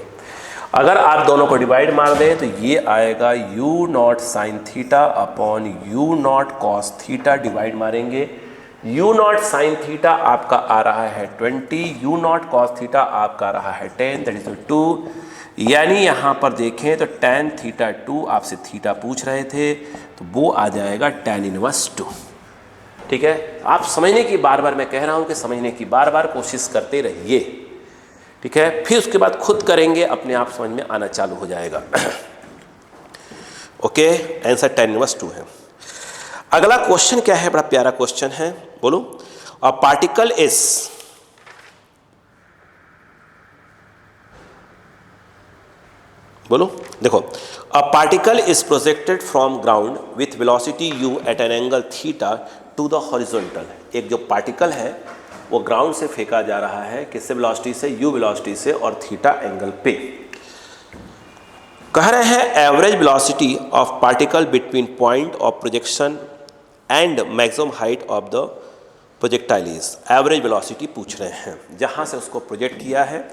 अगर आप दोनों को डिवाइड मार दें तो ये आएगा u naught sine theta upon u not cos theta, divide मारेंगे, u नॉट साइन थीटा आपका आ रहा है 20, u नॉट कॉस थीटा आपका आ रहा है 10 दैट इज 2। यानी यहाँ पर देखें तो tan थीटा 2, आपसे थीटा पूछ रहे थे तो वो आ जाएगा tan इनवर्स 2। ठीक है, आप समझने की बार बार, मैं कह रहा हूँ कि समझने की बार बार कोशिश करते रहिए, ठीक है, फिर उसके बाद खुद करेंगे, अपने आप समझ में आना चालू हो जाएगा। ओके, आंसर tan इनवर्स 2 है। अगला क्वेश्चन क्या है, बड़ा प्यारा क्वेश्चन है, बोलो। अ पार्टिकल इज, बोलो, देखो, a particle is projected from ground with velocity u at an angle theta to the horizontal. एक जो पार्टिकल है वो ग्राउंड से फेंका जा रहा है, किससे, वेलोसिटी से, u वेलोसिटी से, और थीटा एंगल पे। कह रहे हैं average velocity of particle between point of projection and maximum height of the projectile is. Average velocity पूछ रहे हैं, जहाँ से उसको प्रोजेक्ट किया है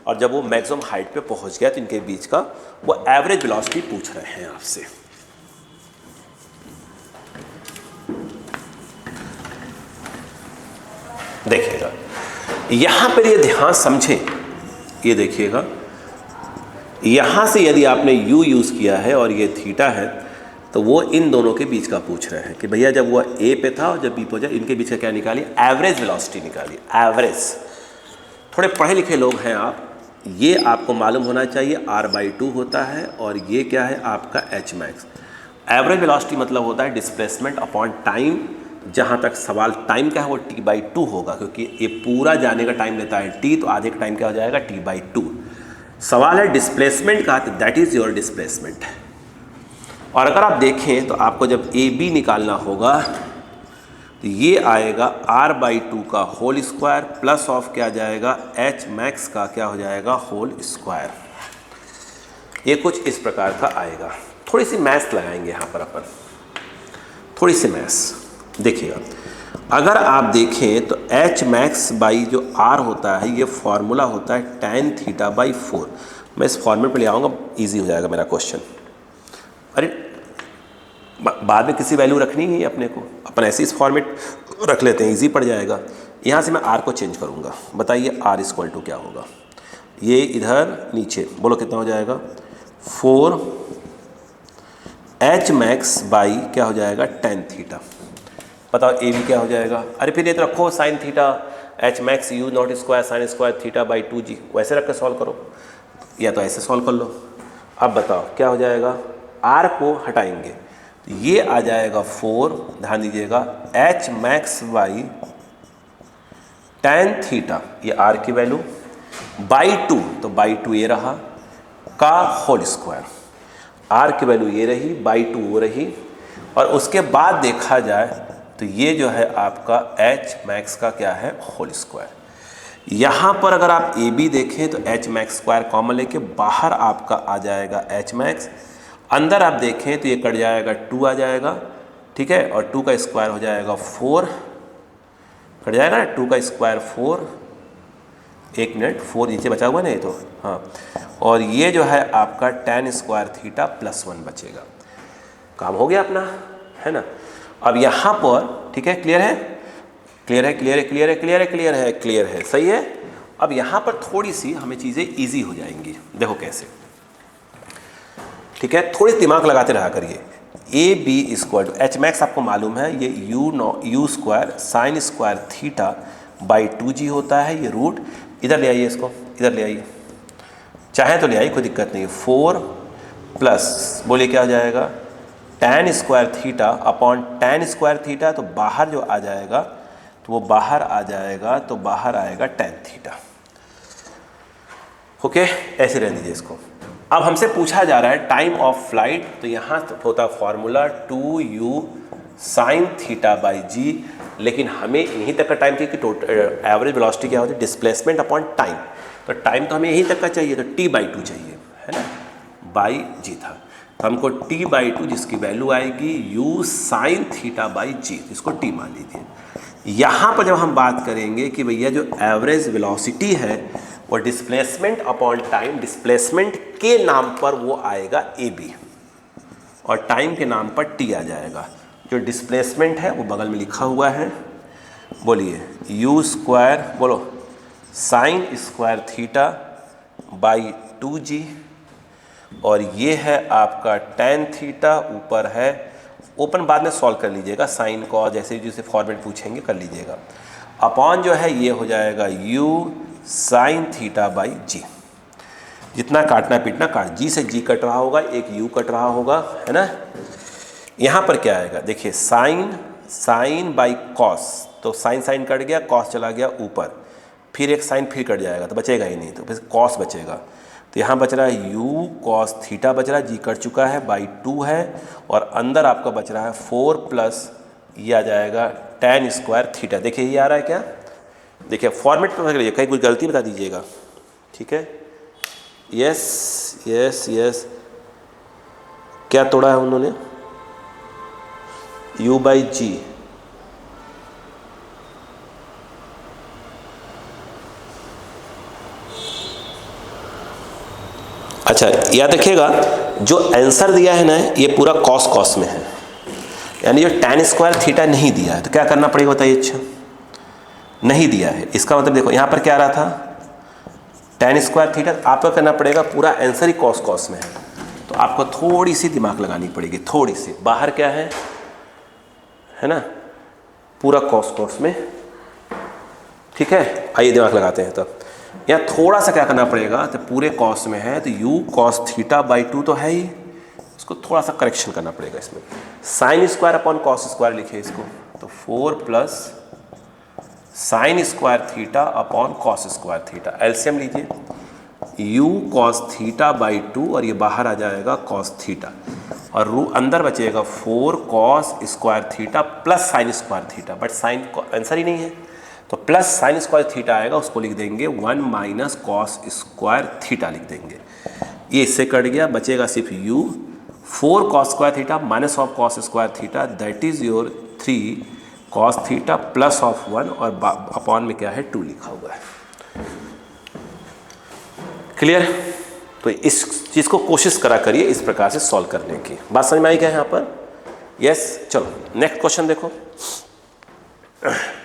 और जब वो मैक्सिमम हाइट पे पहुँच गया तो इनके बीच का वो एवरेज वेलोसिटी पूछ रहे हैं आपसे। देखिएगा यहाँ पर ये ध्यान समझें, ये देखिएगा यहाँ से यदि आपने u यूज़ किया है और ये थीटा है तो वो इन दोनों के बीच का पूछ रहे हैं कि भैया जब वो a पे था और जब b पे, इनके बीच का क्या निकालिए, एवरेज वेलोसिटी निकालिए। एवरेज, थोड़े पढ़े लिखे लोग हैं आप, ये आपको मालूम होना चाहिए r/2 होता है और ये क्या है आपका h मैक्स। एवरेज वेलोसिटी मतलब होता है डिस्प्लेसमेंट अपॉन टाइम। जहाँ तक सवाल टाइम का है वो t/2 होगा, क्योंकि ये पूरा जाने का टाइम लेता है t, तो आधे का टाइम क्या हो जाएगा, t/2। सवाल है डिस्प्लेसमेंट का, तो दैट इज योर डिस्प्लेसमेंट। और अगर आप देखें तो आपको जब AB निकालना होगा तो ये आएगा r/2 का होल स्क्वायर प्लस ऑफ क्या जाएगा, h मैक्स का क्या हो जाएगा, होल स्क्वायर। ये कुछ इस प्रकार का आएगा। थोड़ी सी मैथ्स लगाएंगे यहाँ पर अपन, थोड़ी सी मैथ्स देखिएगा। अगर आप देखें तो h मैक्स बाई जो r होता है, ये फॉर्मूला होता है tan θ/4। मैं इस फॉर्मूले पर ले आऊँगा, ईजी हो जाएगा मेरा क्वेश्चन। अरे बाद में किसी वैल्यू रखनी ही है अपने को, अपन ऐसे इस फॉर्मेट रख लेते हैं, ईजी पड़ जाएगा। यहाँ से मैं r को चेंज करूँगा, बताइए r इक्वल टू क्या होगा, ये इधर नीचे, बोलो कितना हो जाएगा, 4 h मैक्स बाई क्या हो जाएगा, tan θ। बताओ ए बी क्या हो जाएगा। अरे फिर ये तो रखो sine theta H max you not square sine square theta by 2g, वैसे रख के सॉल्व करो या तो ऐसे सॉल्व कर लो। अब बताओ क्या हो जाएगा, आर को हटाएंगे तो ये आ जाएगा 4, ध्यान दीजिएगा, H max by tan theta, ये आर की वैल्यू बाई 2, तो बाई 2 ये रहा का होल स्क्वायर, आर की वैल्यू ये रही बाई 2 वो रही, और उसके बाद देखा जाए तो ये जो है आपका एच मैक्स का क्या है होल स्क्वायर। यहाँ पर अगर आप ए बी देखें तो एच मैक्स स्क्वायर कॉमन लेके बाहर आपका आ जाएगा एच मैक्स, अंदर आप देखें तो ये कट जाएगा 2 आ जाएगा, ठीक है, और 2 का स्क्वायर हो जाएगा 4, कट जाएगा ना 2 का स्क्वायर 4, 1 मिनट 4 नीचे बचा हुआ नहीं तो हाँ, और ये जो है आपका tan स्क्वायर थीटा प्लस 1 बचेगा। काम हो गया अपना, है ना। अब यहाँ पर ठीक है, क्लियर है, क्लियर है, क्लियर है, क्लियर है, क्लियर है, क्लियर है, क्लियर है, सही है। अब यहाँ पर थोड़ी सी हमें चीज़ें इजी हो जाएंगी, देखो कैसे, ठीक है, थोड़ी दिमाग लगाते रहा करिए। A B equal to H max आपको मालूम है ये U square sine square theta by 2g होता है, ये रूट, इधर ले आइए, इसको इधर ले आइए, चाहे तो ले आइए, कोई दिक्कत नहीं है। 4 प्लस बोलिए क्या हो जाएगा tan square theta upon tan square theta, तो बाहर जो आ जाएगा तो वो बाहर आ जाएगा, तो बाहर आएगा tan थीटा। ओके, ऐसे रहने दीजिए इसको। अब हमसे पूछा जा रहा है टाइम ऑफ फ्लाइट, तो यहाँ होता है formula 2u sine theta by g, लेकिन हमें यहीं तक का टाइम चाहिए कि टोटल एवरेज वेलोसिटी क्या होती है डिस्प्लेसमेंट अपॉन टाइम, तो टाइम तो हमें यहीं तक का चाहिए, तो t/2 चाहिए, है ना, बाई जी था, तो हमको t/2 जिसकी वैल्यू आएगी u साइन थीटा बाई जी, इसको t मान लीजिए। यहाँ पर जब हम बात करेंगे कि भैया जो एवरेज वेलोसिटी है वो डिस्प्लेसमेंट अपॉन टाइम, डिस्प्लेसमेंट के नाम पर वो आएगा ए बी और टाइम के नाम पर टी आ जाएगा। जो डिस्प्लेसमेंट है वो बगल में लिखा हुआ है, बोलिए यू स्क्वायर, बोलो sign square theta by 2g, और ये है आपका tan थीटा, ऊपर है ओपन, बाद में सॉल्व कर लीजिएगा, साइन कॉस जैसे जैसे फॉर्मेट पूछेंगे कर लीजिएगा, अपॉन जो है ये हो जाएगा u साइन थीटा बाई जी, जितना काटना पीटना काट, जी से जी कट रहा होगा, एक u कट रहा होगा, है ना। यहाँ पर क्या आएगा देखिए, साइन बाई कॉस, तो साइन साइन कट गया, कॉस चला गया ऊपर, फिर एक साइन फिर कट जाएगा तो बचेगा ही नहीं, तो फिर कॉस बचेगा, तो यहाँ बच रहा है u कॉस थीटा बच रहा है, जी कट चुका है, बाई 2 है, और अंदर आपका बच रहा है 4 प्लस ये आ जाएगा tan स्क्वायर थीटा। देखिए ये आ रहा है क्या, देखिए फॉर्मेट पर लीजिए, कहीं कुछ गलती बता दीजिएगा, ठीक है। यस यस यस, क्या तोड़ा है उन्होंने, u बाई जी, अच्छा याद रखिएगा जो आंसर दिया है ना ये पूरा कॉस में है, यानी जो tan स्क्वायर थीटा नहीं दिया है, तो क्या करना पड़ेगा बताइए। अच्छा नहीं दिया है, इसका मतलब देखो यहाँ पर क्या आ रहा था tan स्क्वायर थीटा, आपको करना पड़ेगा पूरा आंसर ही कॉस में है, तो आपको थोड़ी सी दिमाग लगानी पड़ेगी, थोड़ी सी, बाहर क्या है ना, पूरा कॉस में, ठीक है। आइए दिमाग लगाते हैं, तब यहाँ थोड़ा सा क्या करना पड़ेगा, तो पूरे कॉस में है तो u कॉस थीटा बाई 2 तो है ही, उसको थोड़ा सा करेक्शन करना पड़ेगा इसमें, sine square upon cos square लिखे इसको, तो 4 plus sine square theta upon cos square theta, LCM लीजिए, u कॉस थीटा बाई 2 और ये बाहर आ जाएगा कॉस थीटा, और अंदर बचेगा 4 cos square theta plus sine square theta, but sine answer ही नहीं है, तो प्लस साइन स्क्वायर थीटा आएगा, उसको लिख देंगे 1 माइनस कॉस स्क्वायर थीटा लिख देंगे, ये इससे कट गया, बचेगा सिर्फ u 4 cos square theta minus of cos square theta, that is your 3 cos theta plus of 1, और अपॉन में क्या है 2 लिखा हुआ है। क्लियर, तो इस चीज़ को कोशिश करा करिए इस प्रकार से सॉल्व करने की, बात समझ में आई क्या यहाँ पर। यस, चलो नेक्स्ट क्वेश्चन देखो,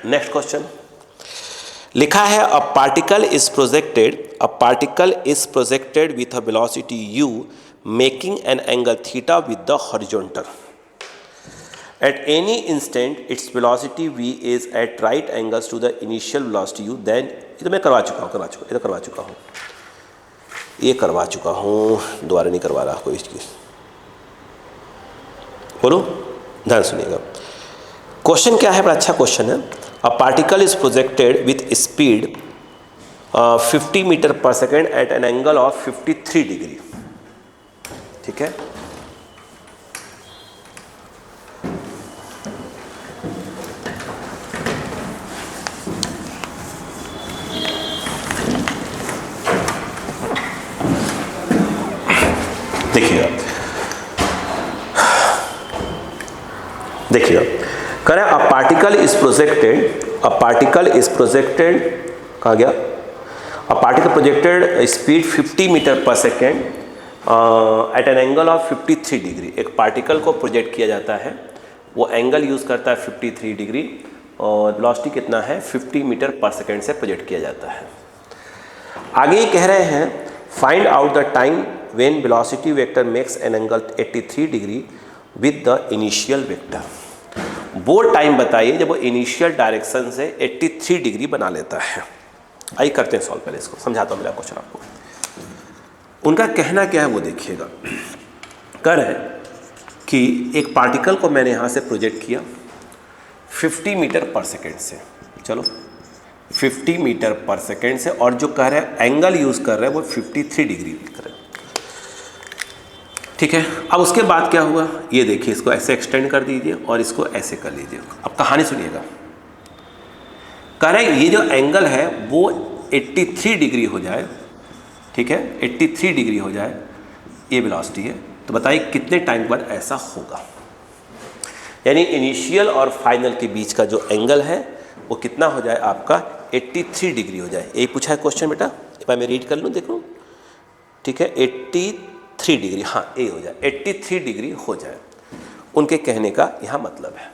नेक्स्ट क्वेश्चन लिखा है a particle is projected with a velocity u making an angle theta with the horizontal At any instant its velocity v is at right angles to the initial velocity u, then ये तो मैं करवा चुका हूँ, दोबारा नहीं करवा रहा कोई चीज़। बोलो, ध्यान सुनिएगा। क्वेश्चन क्या है, बड़ा अच्छा क्वेश्चन है। A particle is projected with speed 50 metre per second at an angle of 53 degree. ठीक है, देखिएगा करें अ पार्टिकल इज प्रोजेक्टेड कहा गया, a particle projected speed 50 metre per second at an angle of 53 degree. एक पार्टिकल को प्रोजेक्ट किया जाता है, वो एंगल यूज़ करता है 53 डिग्री और वेलोसिटी कितना है 50 मीटर पर सेकेंड से प्रोजेक्ट किया जाता है। आगे ये कह रहे हैं find out the time when velocity vector makes an angle 83 degree with the initial vector. वो टाइम बताइए जब वो इनिशियल डायरेक्शन से 83 डिग्री बना लेता है। आइए करते हैं सॉल्व, पहले इसको समझाता हूँ मेरा क्वेश्चन आपको। उनका कहना क्या है वो देखिएगा। कर है कि एक पार्टिकल को मैंने यहाँ से प्रोजेक्ट किया 50 मीटर पर सेकेंड से, चलो 50 मीटर पर सेकेंड से, और जो कह रहे हैं एंगल यूज़ कर रहे हैं वो 53 डिग्री कर रहे हैं। ठीक है, अब उसके बाद क्या हुआ ये देखिए, इसको ऐसे एक्सटेंड कर दीजिए और इसको ऐसे कर लीजिए। अब कहानी सुनिएगा। कह रहे हैं ये जो एंगल है वो 83 डिग्री हो जाए। ठीक है, 83 डिग्री हो जाए, ये वेलोसिटी है। तो बताइए कितने टाइम बाद ऐसा होगा। यानी इनिशियल और फाइनल के बीच का जो एंगल है वो कितना हो जाए आपका 83 डिग्री हो जाए। यही पूछा है क्वेश्चन बेटा, एक बार मैं रीड कर लूँ, देखो। ठीक है, 83 डिग्री, हाँ ये हो जाए 83 डिग्री हो जाए, उनके कहने का यहाँ मतलब है।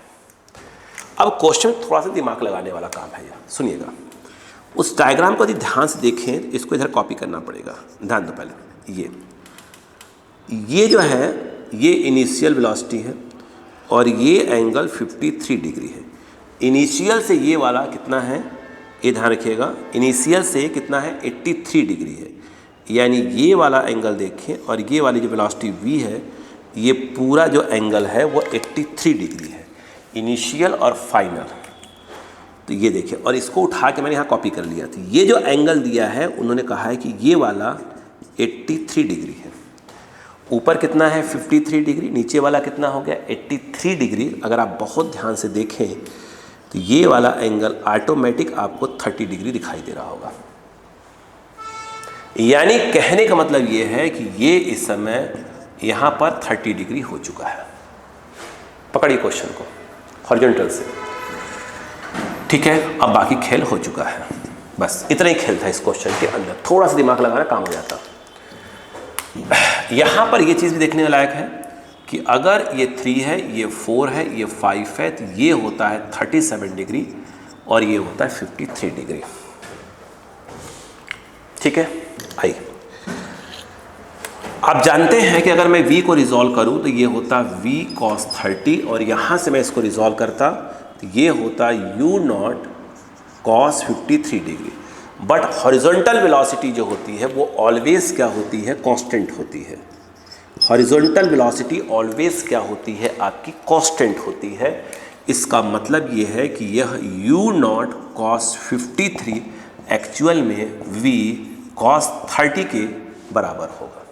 अब क्वेश्चन थोड़ा सा दिमाग लगाने वाला काम है, यह सुनिएगा। उस डायग्राम को यदि ध्यान से देखें, इसको इधर कॉपी करना पड़ेगा। ध्यान दो पहले, ये जो है ये इनिशियल वेलोसिटी है और ये एंगल 53 डिग्री है। इनिशियल से ये वाला कितना है, ये ध्यान रखिएगा, इनिशियल से कितना है 83 डिग्री है। यानी ये वाला एंगल देखिए और ये वाली जो वेलोसिटी v है, ये पूरा जो एंगल है वो 83 डिग्री है, इनिशियल और फाइनल। तो ये देखिए, और इसको उठा के मैंने यहाँ कॉपी कर लिया था। ये जो एंगल दिया है उन्होंने कहा है कि ये वाला 83 डिग्री है। ऊपर कितना है 53 डिग्री, नीचे वाला कितना हो गया 83 डिग्री। अगर आप बहुत ध्यान से देखें तो ये वाला एंगल ऑटोमेटिक आपको 30 डिग्री दिखाई दे रहा होगा। यानी कहने का मतलब ये है कि ये इस समय यहाँ पर 30 डिग्री हो चुका है। पकड़िए क्वेश्चन को हॉरिजॉन्टल से। ठीक है, अब बाकी खेल हो चुका है। बस इतना ही खेल था इस क्वेश्चन के अंदर, थोड़ा सा दिमाग लगाना काम हो जाता। यहाँ पर ये चीज़ भी देखने के लायक है कि अगर ये 3 है, ये 4 है, ये 5 है, तो ये होता है 37 डिग्री और ये होता है 53 डिग्री। ठीक है, आइए आप जानते हैं कि अगर मैं v को रिजॉल्व करूं तो ये होता v cos 30 और यहाँ से मैं इसको रिजॉल्व करता तो ये होता u0 cos 53 degree. But horizontal velocity जो होती है वो ऑलवेज क्या होती है, कांस्टेंट होती है। हॉरिजॉन्टल वेलोसिटी ऑलवेज क्या होती है, आपकी कांस्टेंट होती है। इसका मतलब ये है कि यह u0 cos 53 एक्चुअल में v cos 30 के बराबर होगा।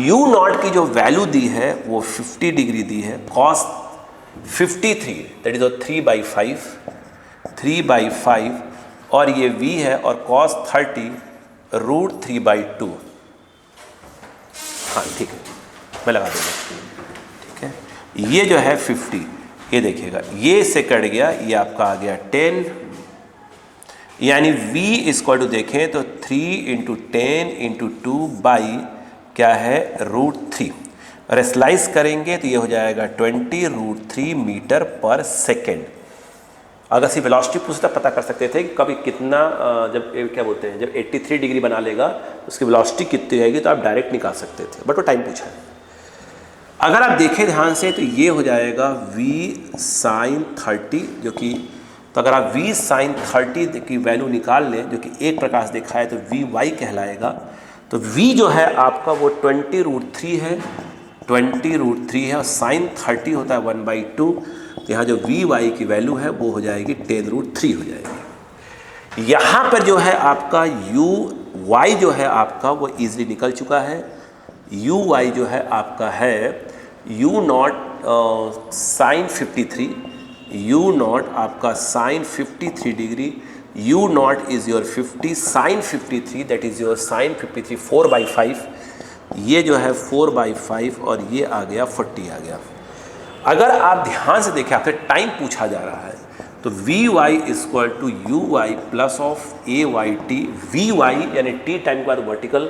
u0 की जो वैल्यू दी है वो 50 डिग्री दी है, cos 53 दैट इज 3/5 और ये v है और cos 30 √3/2। हाँ ठीक है, मैं लगा दूँगा। ठीक है, ये जो है 50, ये देखिएगा ये से कट गया, ये आपका आ गया 10, यानी v इक्वल टू देखें तो 3 × 10 × 2 बाई क्या है √3, और स्लाइस करेंगे तो ये हो जाएगा 20 √3 मीटर पर सेकेंड। अगर सिर्फ वेलोसिटी पूछता पता कर सकते थे कि कभी कितना, जब क्या बोलते हैं, जब 83 डिग्री बना लेगा उसकी वेलोसिटी कितनी रहेगी तो आप डायरेक्ट निकाल सकते थे, बट वो टाइम पूछा है। अगर आप देखें ध्यान से तो ये हो जाएगा v sin 30 जो कि, तो अगर आप v sin 30 की वैल्यू निकाल लें जो कि एक प्रकार से देखा है तो vy कहलाएगा। तो v जो है आपका वो 20√3 है, 20√3 है और sin 30 होता है 1/2। तो यहाँ जो vy की वैल्यू है वो हो जाएगी 10√3 हो जाएगी। यहाँ पर जो है आपका uy जो है आपका वो ईजिली निकल चुका है। uy जो है आपका है u0 साइन 53, u0 आपका sine 53 degree, u0 is your 50 sine 53, that is your sine 53 4/5, ये जो है 4/5 और ये आ गया 40 आ गया। अगर आप ध्यान से देखें आपसे टाइम पूछा जा रहा है तो vy equal to uy plus of ayt, vy यानी t टाइम के बाद वर्टिकल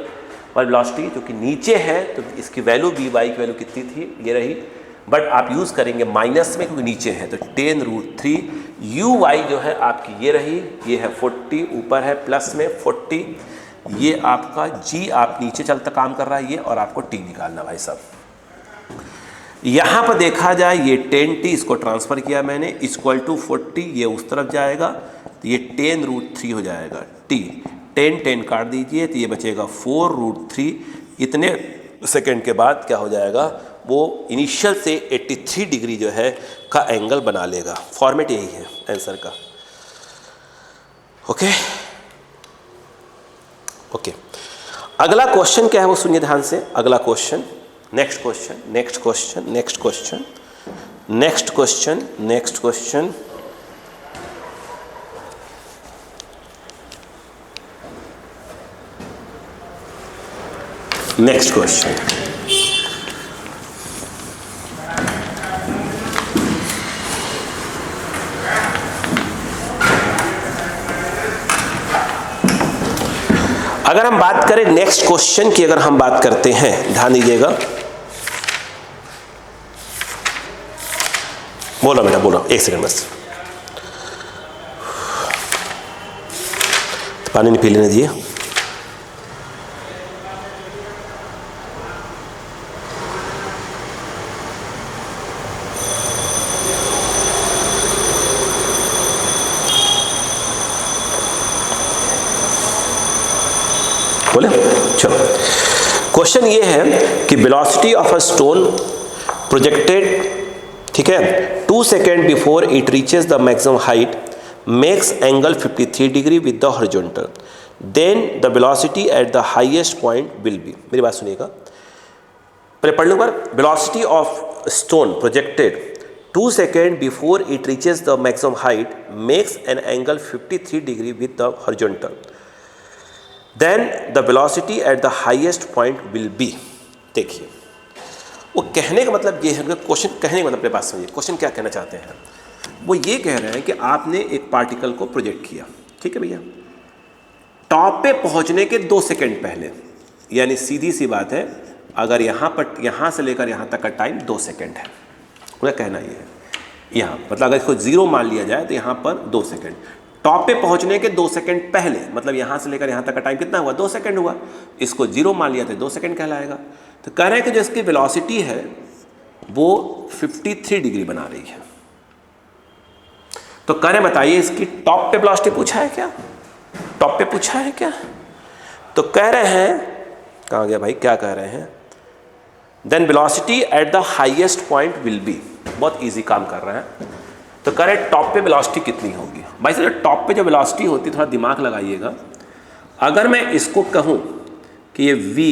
और वेलोसिटी जो कि नीचे है तो इसकी वैल्यू vy की वैल्यू कितनी थी, ये रही, बट आप यूज़ करेंगे माइनस में क्योंकि नीचे है तो 10√3। uy जो है आपकी ये रही, ये है 40, ऊपर है प्लस में 40, ये आपका g आप नीचे चलता काम कर रहा है ये, और आपको t निकालना भाई साहब। यहाँ पर देखा जाए ये 10t इसको ट्रांसफ़र किया मैंने इक्वल टू 40, ये उस तरफ जाएगा तो ये 10√3 हो जाएगा t, 10 काट दीजिए तो ये बचेगा 4√3। इतने सेकंड के बाद क्या हो जाएगा वो इनिशियल से 83 डिग्री जो है का एंगल बना लेगा। फॉर्मेट यही है आंसर का। ओके ओके, अगला क्वेश्चन क्या है वो सुनिए ध्यान से। अगला question, next question, next question, next question, next question, next question, next question. अगर हम बात करें नेक्स्ट क्वेश्चन की, अगर हम बात करते हैं, ध्यान दीजिएगा, बोलो बेटा बोलो, एक सेकंड बस, पानी नहीं पी लेने दिए। बोले चलो, क्वेश्चन ये है कि velocity of a stone projected, ठीक है, 2 second before it reaches the maximum height makes angle 53 degree with the horizontal, then the velocity at the highest point will be. मेरी बात सुनिएगा, पहले पढ़ लूँ पर। Velocity of stone projected 2 second before it reaches the maximum height makes an angle 53 degree with the horizontal, then the velocity at the highest point will B. देखिए वो कहने का मतलब ये है, क्वेश्चन कहने का मतलब मेरे पास समझिए, क्वेश्चन क्या कहना चाहते हैं। वो ये कह रहे हैं कि आपने एक पार्टिकल को प्रोजेक्ट किया, ठीक है भैया, टॉप पे पहुंचने के 2 सेकेंड पहले, यानी सीधी सी बात है, अगर यहाँ से लेकर यहाँ तक का टाइम 2 सेकेंड है, उनका कहना ये है। यहाँ मतलब अगर इसको 0 मान लिया जाए तो यहाँ पर 2 सेकेंड, टॉप पे पहुंचने के 2 सेकेंड पहले, मतलब यहाँ से लेकर यहाँ तक का टाइम कितना हुआ, 2 सेकेंड हुआ, इसको 0 मान लिया तो 2 सेकेंड कहलाएगा। तो कह रहे हैं कि जो इसकी वेलोसिटी है वो 53 डिग्री बना रही है। तो कह रहे बताइए इसकी टॉप पे वेलोसिटी पूछा है क्या, टॉप पे पूछा है क्या? तो कह रहे हैं, कहाँ गया भाई, क्या कह रहे हैं, then velocity at the highest point will be. बहुत इजी काम कर रहे हैं। तो कह रहे टॉप पे वेलोसिटी कितनी होगी भाई साहब। टॉप पे जो वेलोसिटी होती है, थोड़ा दिमाग लगाइएगा, अगर मैं इसको कहूँ कि ये v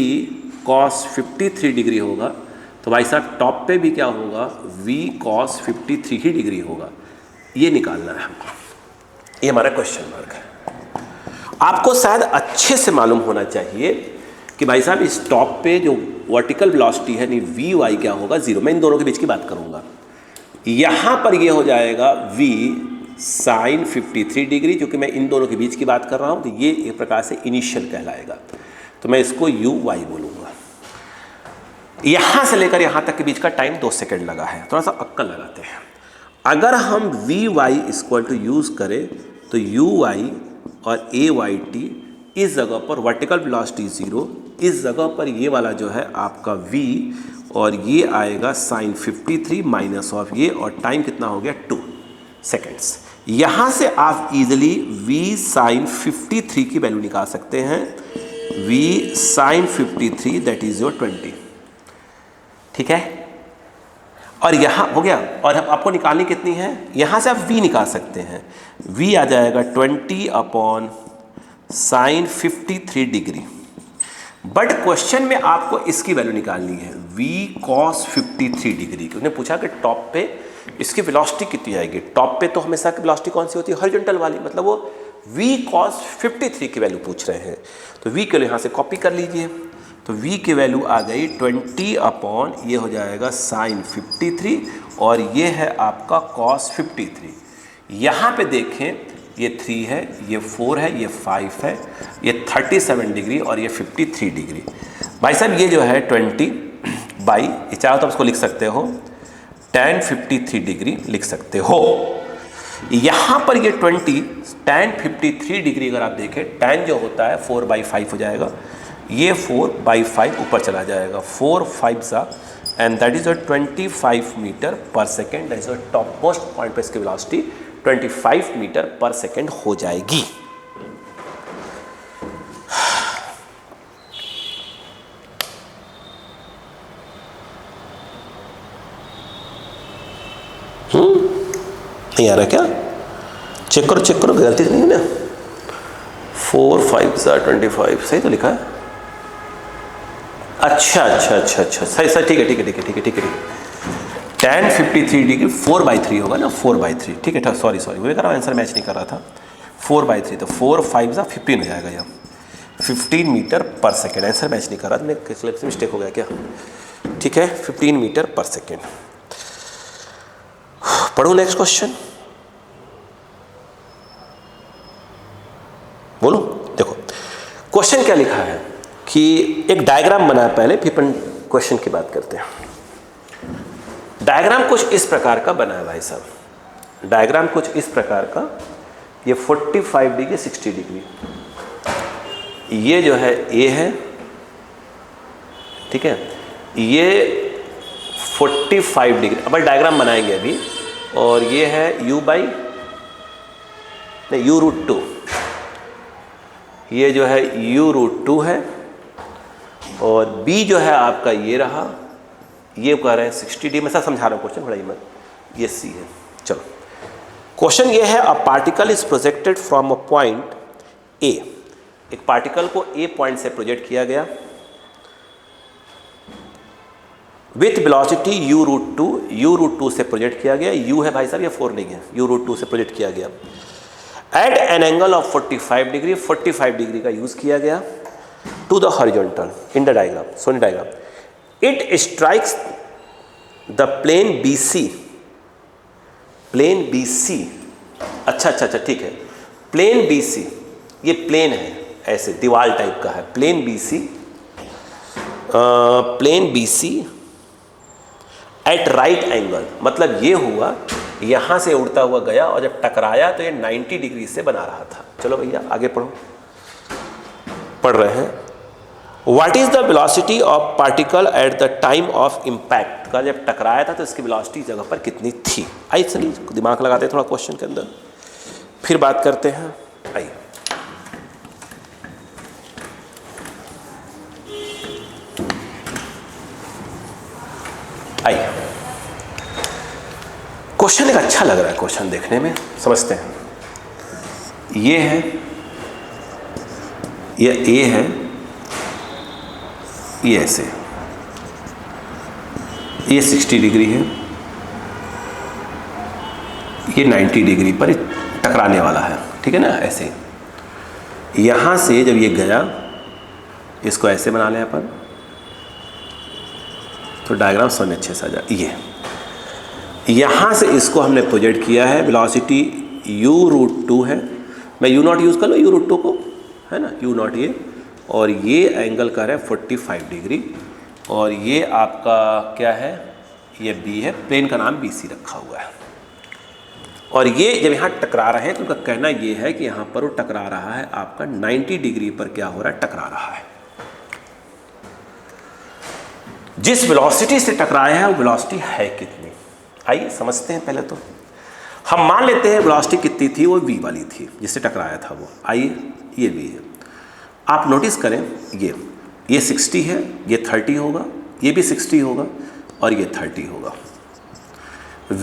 cos 53 डिग्री होगा तो भाई साहब टॉप पे भी क्या होगा, v cos 53 ही डिग्री होगा। ये निकालना है हमको, ये हमारा क्वेश्चन मार्क है। आपको शायद अच्छे से मालूम होना चाहिए कि भाई साहब इस टॉप पे जो वर्टिकल वेलोसिटी है, नहीं vy क्या होगा, 0। मैं इन दोनों के बीच की बात करूँगा। यहाँ पर ये हो जाएगा v साइन 53 डिग्री, क्योंकि मैं इन दोनों के बीच की बात कर रहा हूँ, तो ये एक प्रकार से इनिशियल कहलाएगा, तो मैं इसको uy बोलूँगा। यहाँ से लेकर यहाँ तक के बीच का टाइम 2 सेकेंड लगा है, थोड़ा सा अक्कल लगाते हैं। अगर हम vy इक्वल टू यूज़ करें तो uy और ayt, इस जगह पर वर्टिकल वेलोसिटी 0, इस जगह पर ये वाला जो है आपका v और ये आएगा साइन 53 माइनस ऑफ ये, और टाइम कितना हो गया 2 सेकेंड्स। यहाँ से आप इजीली v साइन 53 की वैल्यू निकाल सकते हैं। v sine 53 that is your 20, ठीक है। और यहाँ हो गया, और अब आपको निकालनी कितनी है, यहाँ से आप v निकाल सकते हैं। v आ जाएगा 20 upon sine 53 degree. But question में आपको इसकी वैल्यू निकालनी है, v cos 53 डिग्री। उसने पूछा कि टॉप पे इसकी वेलोसिटी कितनी आएगी। टॉप पे तो हमेशा की वेलोसिटी कौन सी होती है, हॉरिजॉन्टल वाली, मतलब वो v cos 53 की वैल्यू पूछ रहे हैं। तो v के लिए यहाँ से कॉपी कर लीजिए। तो v की वैल्यू आ गई 20 अपॉन ये हो जाएगा साइन 53, और ये है आपका cos 53। यहाँ पे देखें ये 3 है, ये 4 है, ये 5 है, ये 37 डिग्री और ये 53 डिग्री। भाई साहब ये जो है 20 बाई, चाहो तो आप इसको लिख सकते हो tan 53 डिग्री लिख सकते हो। यहाँ पर ये 20 tan 53 डिग्री अगर आप देखें, tan जो होता है 4/5 हो जाएगा, ये 4/5 ऊपर चला जाएगा, 4 5 सा, and that is 25 metre per second. That is top most point पे इसकी वेलोसिटी 25 मीटर पर सेकेंड हो जाएगी। नहीं आ रहा क्या? चेक करो गलती नहीं है ना। 4 5 सा 25 सही तो लिखा है। अच्छा सही ठीक है। tan 53 डिग्री 4/3 होगा ना, 4/3, ठीक है। सॉरी मुझे करा आंसर मैच नहीं कर रहा था। 4/3 तो 4 5 सा 15 हो जाएगा, यह 15 metre per second. Answer match नहीं कर रहा था, मेरे कैलकुलेशन से मिस्टेक हो गया क्या? ठीक है, 15 मीटर पर सेकेंड। पढ़ो नेक्स्ट क्वेश्चन, बोलो। देखो क्वेश्चन क्या लिखा है कि एक डायग्राम बना है पहले, फिर अपन क्वेश्चन की बात करते हैं। डायग्राम कुछ इस प्रकार का बना है भाई साहब, डायग्राम कुछ इस प्रकार का। ये 45 डिग्री 60 डिग्री, ये जो है ए है, ठीक है। ये 45 डिग्री, अब डायग्राम बनाएंगे अभी, और ये है u√2, ये जो है u√2 है, और b जो है आपका ये रहा, ये कह रहे हैं 60 डिग्री। मैं सब समझा रहा हूँ क्वेश्चन, बड़ा ही मत, ये सी है। चलो क्वेश्चन ये है, a particle is projected from a point A. एक पार्टिकल को ए पॉइंट से प्रोजेक्ट किया गया विथ वेलोसिटी u√2 से प्रोजेक्ट किया गया। u है भाई साहब, ये 4 नहीं है, u√2 से प्रोजेक्ट किया गया at an angle of 45 degree. 45 degree का यूज किया गया to the horizontal in the diagram. सोनी diagram, it strikes the plane BC। Plane BC, अच्छा ठीक है। प्लेन BC, ये प्लेन है, ऐसे दीवार टाइप का है। Plane BC at right angle, मतलब ये हुआ यहाँ से उड़ता हुआ गया, और जब टकराया तो ये 90 डिग्री से बना रहा था। चलो भैया आगे पढ़ रहे हैं। What is the velocity of particle at the time of impact. का जब टकराया था तो इसकी वेलोसिटी जगह पर कितनी थी। आइए चलिए दिमाग लगाते हैं थोड़ा क्वेश्चन के अंदर, फिर बात करते हैं। आइए क्वेश्चन एक अच्छा लग रहा है, क्वेश्चन देखने में, समझते हैं। ये है, ये ए है, ये ऐसे, ये 60 डिग्री है, ये 90 डिग्री पर टकराने वाला है, ठीक है ना। ऐसे यहाँ से जब ये गया, इसको ऐसे बना लें अपन, तो डायग्राम समझ में अच्छे से आ जाए। ये यहाँ से इसको हमने प्रोजेक्ट किया है, वेलोसिटी u√2 है। मैं u0 यूज़ कर लो, u√2 को, है ना, u0 ये, और ये एंगल का है 45 डिग्री, और ये आपका क्या है, ये b है, प्लेन का नाम BC रखा हुआ है। और ये जब यहाँ टकरा रहे हैं तो उनका कहना ये है कि यहाँ पर वो टकरा रहा है आपका 90 डिग्री पर, क्या हो रहा है, टकरा रहा है। जिस वेलोसिटी से टकराया है वो वेलोसिटी है कितनी। आइए समझते हैं। पहले तो हम मान लेते हैं वेलोसिटी कितनी थी, वो v वाली थी जिससे टकराया था वो। आइए ये v है, आप नोटिस करें ये 60 है, ये 30 होगा, ये भी 60 होगा और ये 30 होगा।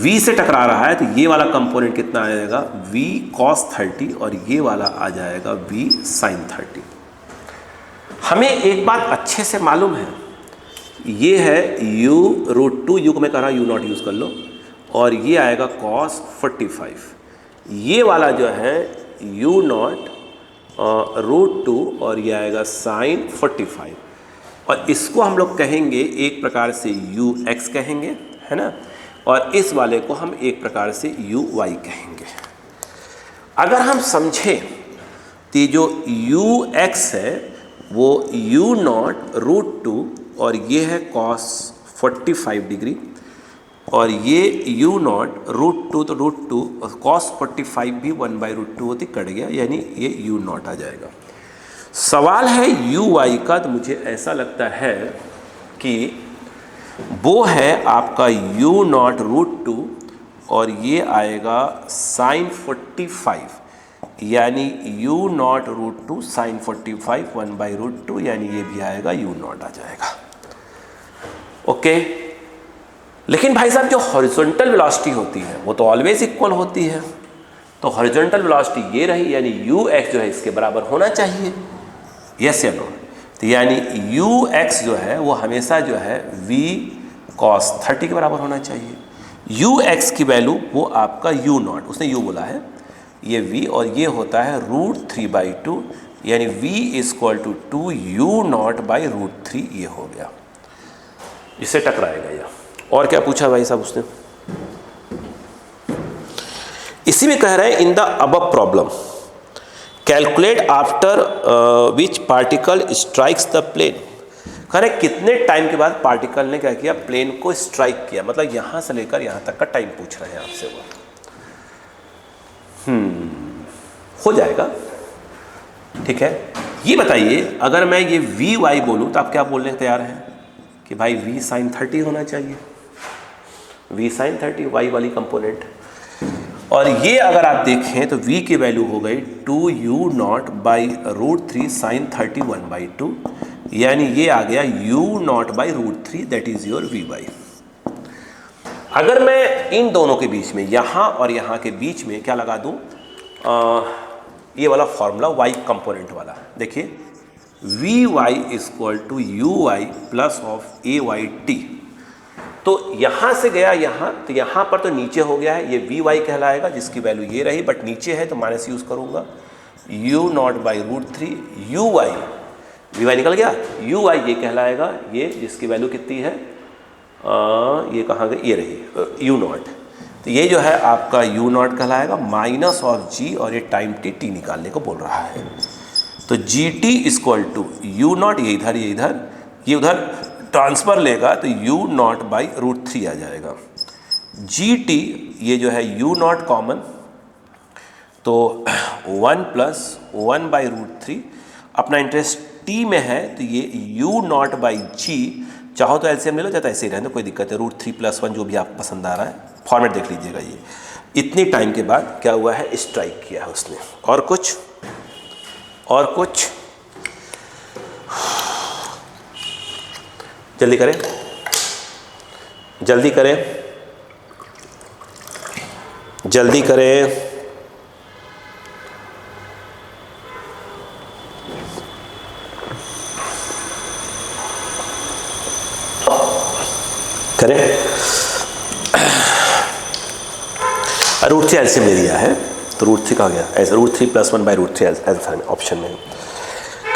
v से टकरा रहा है तो ये वाला कंपोनेंट कितना आ जाएगा, v cos 30 और ये वाला आ जाएगा v sin 30। हमें एक बात अच्छे से मालूम है, ये है u√2, u को मैं कह रहा हूँ u0 यूज़ कर लो, और ये आएगा cos 45। ये वाला जो है u0√2 और ये आएगा sin 45, और इसको हम लोग कहेंगे एक प्रकार से ux कहेंगे, है ना, और इस वाले को हम एक प्रकार से uy कहेंगे। अगर हम समझें तो जो ux है वो u0√2 और ये है cos 45 डिग्री, और ये u0√2 तो √2 और cos 45 भी 1/√2 होती, कट गया, यानी ये u0 आ जाएगा। सवाल है uy का, तो मुझे ऐसा लगता है कि वो है आपका u0√2 और ये आएगा sin 45, यानी u0√2 sin 45 1/√2, यानी ये भी आएगा u0 आ जाएगा। ओके, लेकिन भाई साहब जो हॉरिजॉन्टल वेलोसिटी होती है वो तो ऑलवेज इक्वल होती है, तो हॉरिजॉन्टल वेलोसिटी ये रही, यानी ux जो है इसके बराबर होना चाहिए, यस या नो। तो यानी ux जो है वो हमेशा जो है v cos 30 के बराबर होना चाहिए। ux की वैल्यू वो आपका u0, उसने u बोला है, ये v और ये होता है √3/2, यानी v = 2u0/√3, ये हो गया, इससे टकराएगा यह। और क्या पूछा भाई साहब उसने, इसी में कह रहे हैं in the above problem calculate after which particle strikes the plane. कह रहे कितने टाइम के बाद पार्टिकल ने क्या किया, प्लेन को स्ट्राइक किया, मतलब यहां से लेकर यहां तक का टाइम पूछ रहे हैं आपसे वो। हो जाएगा, ठीक है। ये बताइए अगर मैं ये vy बोलूं तो आप क्या बोलने तैयार हैं कि भाई v sin 30 होना चाहिए, v sin 30 y वाली कंपोनेंट। और ये अगर आप देखें तो v की वैल्यू हो गई 2u0/√3 sin 30 1/2, यानी ये आ गया u0/√3, that is your vy। अगर मैं इन दोनों के बीच में, यहाँ और यहाँ के बीच में क्या लगा दूँ, ये वाला फॉर्मूला y कंपोनेंट वाला, देखिए vy = uy plus of ayt। तो यहाँ से गया यहाँ, तो यहाँ पर तो नीचे हो गया है, ये vy कहलाएगा जिसकी वैल्यू ये रही, बट नीचे है तो माइनस यूज़ करूँगा, u0/√3 uy, vy निकल गया, uy ये कहलाएगा, ये जिसकी वैल्यू कितनी है, ये कहाँ गई, ये रही u0। तो ये जो है आपका u0 कहलाएगा, माइनस ऑफ g, और ये टाइम t निकालने को बोल रहा है। तो gt = u0, ये इधर ये इधर, ये उधर ट्रांसफ़र लेगा तो u0/√3 आ जाएगा। gt ये जो है u0 कॉमन, तो 1 + 1/√3, अपना इंटरेस्ट t में है तो ये u0/g, चाहो तो एलसीएम ले लो, चाहे ऐसे ही रहने, कोई दिक्कत है, √3 + 1 जो भी आपको पसंद आ रहा है, फॉर्मेट देख लीजिएगा। ये इतनी टाइम के बाद क्या हुआ है, स्ट्राइक किया है उसने। और कुछ जल्दी करें, जल्दी करें, जल्दी करें। करें, √3 एलसीएम ले लिया है तो √3 कहा गया, ऐसा √3 + 1/√3 आंसर में, ऑप्शन में।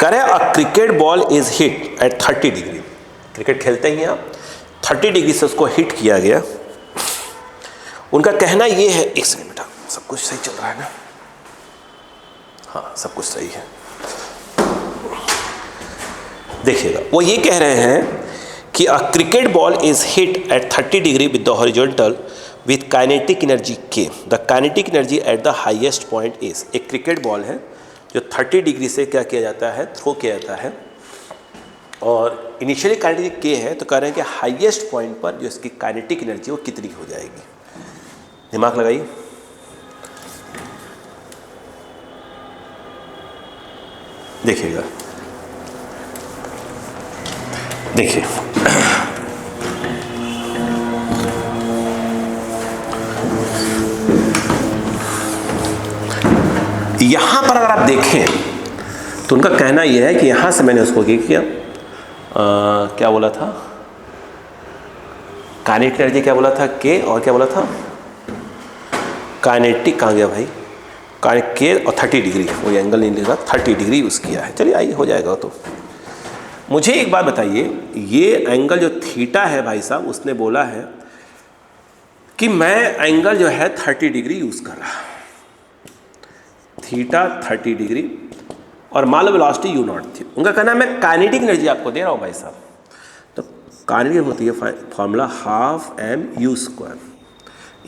करें a cricket ball is hit at 30 degree, cricket खेलते ही आप 30 डिग्री से उसको हिट किया गया। उनका कहना ये है, एक सेकंड बेटा, सब कुछ सही चल रहा है ना, हाँ सब कुछ सही है, देखिएगा। वो ये कह रहे हैं कि a cricket ball is hit at 30 degree with the horizontal with kinetic energy के, the kinetic energy at the highest point is. एक क्रिकेट बॉल है जो 30 डिग्री से क्या किया जाता है, थ्रो किया जाता है, और इनिशियली काइनेटिक के है, तो कह रहे हैं कि हाईएस्ट पॉइंट पर जो इसकी काइनेटिक एनर्जी वो कितनी हो जाएगी। दिमाग लगाइए। देखिएगा, देखिए यहां पर अगर आप देखें तो उनका कहना यह है कि यहां से मैंने उसको किया क्या बोला था, काइनेटिक एनर्जी क्या बोला था, के, और क्या बोला था, काइनेटिक कहाँ गया भाई, के और 30 डिग्री, वो एंगल नहीं लेगा, 30 डिग्री यूज़ किया है। चलिए आइए, हो जाएगा। तो मुझे एक बात बताइए, ये एंगल जो थीटा है भाई साहब, उसने बोला है कि मैं एंगल जो है 30 डिग्री यूज़ कर रहा, थीटा 30 डिग्री, और मान लो वेलोसिटी u नॉट थी। उनका कहना है मैं काइनेटिक एनर्जी आपको दे रहा हूँ भाई साहब। तो काइनेटिक होती है फॉर्मूला ½ m/u²।